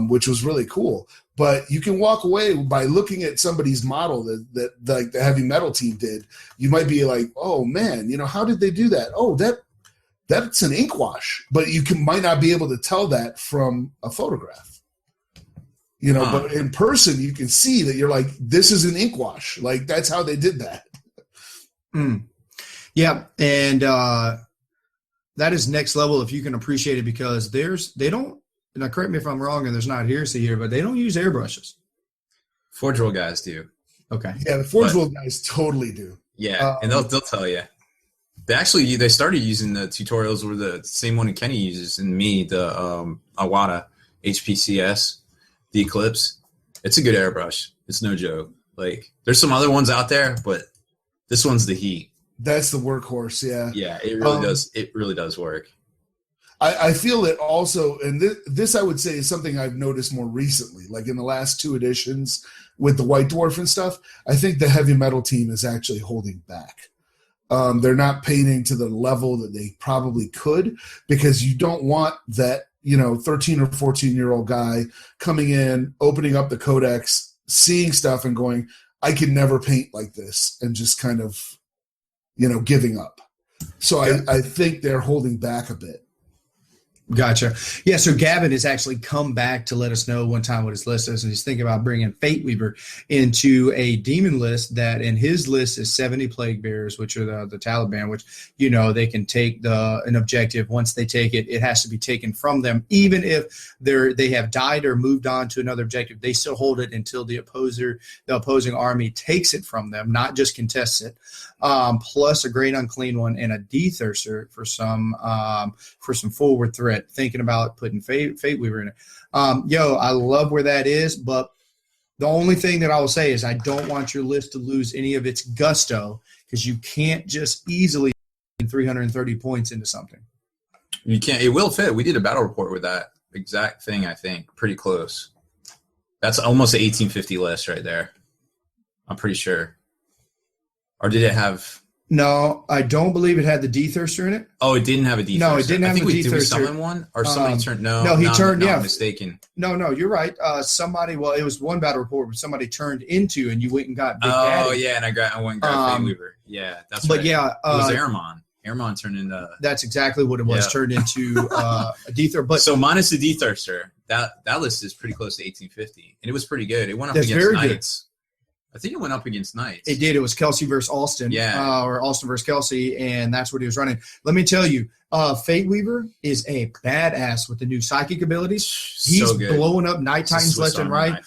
which was really cool. But you can walk away by looking at somebody's model that like the heavy metal team did. You might be like, oh man, how did they do that? Oh, that's an ink wash. But might not be able to tell that from a photograph. But in person, you can see that you're like, this is an ink wash. Like, that's how they did that. Yeah. And that is next level if you can appreciate it because they don't, now correct me if I'm wrong and there's not hearsay here, but they don't use airbrushes. Forge World guys do. Okay. Yeah, the Forge World guys totally do. Yeah, and they'll tell you. They started using the tutorials where the same one Kenny uses and me, the Awada HPCS. The Eclipse, it's a good airbrush. It's no joke. Like, there's some other ones out there, but this one's the heat. That's the workhorse, yeah. Yeah, it really does. It really does work. I feel it also, and this I would say is something I've noticed more recently, like in the last 2 editions with the White Dwarf and stuff. I think the heavy metal team is actually holding back. They're not painting to the level that they probably could because you don't want that 13 or 14-year-old guy coming in, opening up the codex, seeing stuff and going, I can never paint like this, and just kind of, giving up. So yeah. I think they're holding back a bit. Gotcha. Yeah, so Gavin has actually come back to let us know one time what his list is, and he's thinking about bringing Fate Weaver into a demon list that in his list is 70 Plague Bearers, which are the Taliban, which, they can take an objective. Once they take it, it has to be taken from them. Even if they have died or moved on to another objective, they still hold it until the opposing army takes it from them, not just contests it. Plus a Great Unclean one and a Dethirster for some forward threat. Thinking about putting Fate Weaver in it. I love where that is, but the only thing that I will say is I don't want your list to lose any of its gusto because you can't just easily 330 points into something. You can't. It will fit. We did a battle report with that exact thing, I think. Pretty close. That's almost an 1850 list right there. I'm pretty sure. Or did it have... No, I don't believe it had the Dethirster in it. Oh, it didn't have a Dethirster. No, it didn't have a Dethirster. Did we summon one? Or somebody turned... No, he turned... I'm mistaken. No, you're right. It was one battle report where somebody turned into and you went and got Big Daddy. Oh, yeah, and I went and got Fate Weaver. Yeah, that's right. But yeah... it was Airmon. Airmon turned into... That's exactly what it was. Yeah. Turned into a Dethirster. But so minus the Dethirster, that list is pretty close to 1850. And it was pretty good. It went up against Knights. I think it went up against Knights. It did. It was Kelsey versus Alston. Yeah. Or Alston versus Kelsey, and that's what he was running. Let me tell you, Fate Weaver is a badass with the new psychic abilities. He's blowing up Night Titans left and right.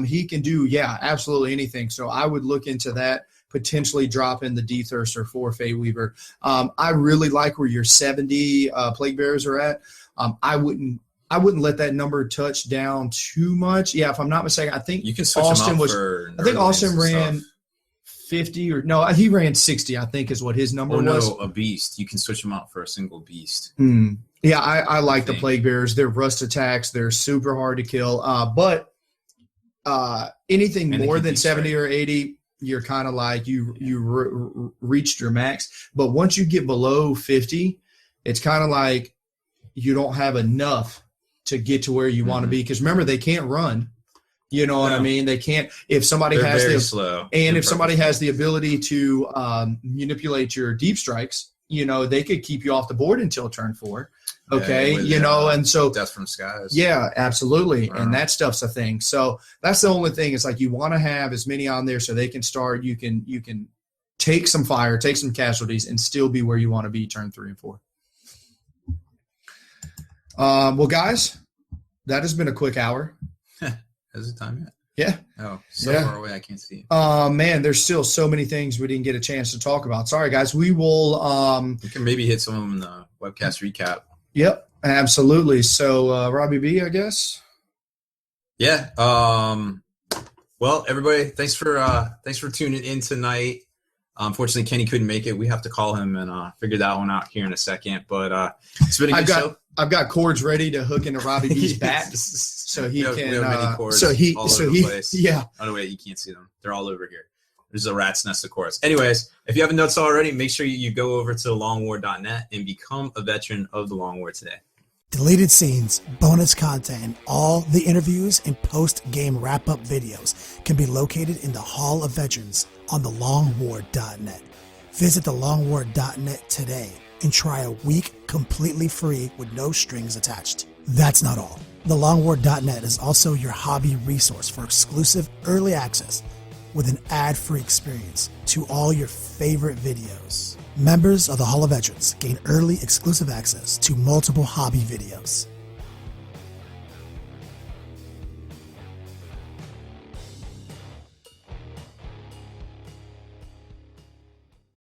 He can do, absolutely anything. So I would look into that, potentially dropping the Dethirster for Fate Weaver. I really like where your 70 Plague Bearers are at. I wouldn't let that number touch down too much. Yeah, if I'm not mistaken, I think you can switch Austin was. I think Austin ran 50 or no, he ran 60. I think is what his number was. No, a beast. You can switch them out for a single beast. Yeah, I like the Plague Bearers. They're rust attacks. They're super hard to kill. But anything more than 70 or 80, you're kind of like you reached your max. But once you get below 50, it's kind of like you don't have enough to get to where you want to be. Because remember, they can't run. You know what I mean? They can't. If somebody has slow and if somebody has the ability to manipulate your deep strikes, they could keep you off the board until turn 4. Yeah, Okay, with, and so Death from Skies. yeah, absolutely, Wow. and that stuff's a thing. So that's the only thing. It's like you want to have as many on there so they can start. You can take some fire, take some casualties, and still be where you want to be turn 3 and 4. Well, guys, that has been a quick hour. Has it time yet? Yeah. Oh, so Yeah. far away I can't see. Man, there's still so many things we didn't get a chance to talk about. Sorry, guys. We will. We can maybe hit some of them in the webcast recap. Yep, absolutely. So, Robbie B, I guess. Yeah. Well, everybody, thanks for tuning in tonight. Unfortunately, Kenny couldn't make it. We have to call him and figure that one out here in a second. But it's been a good show. I've got cords ready to hook into Robbie B's back, so he we have mini cords all over the place. Yeah. By the way, you can't see them. They're all over here. There's a rat's nest of cords. Anyways, if you haven't noticed already, make sure you go over to longwar.net and become a veteran of the Long War today. Deleted scenes, bonus content, and all the interviews and post-game wrap-up videos can be located in the Hall of Veterans on thelongwar.net. Visit thelongwar.net today and try a week completely free with no strings attached. That's not all. Thelongwar.net is also your hobby resource for exclusive early access with an ad-free experience to all your favorite videos. Members of the Hall of Veterans gain early exclusive access to multiple hobby videos,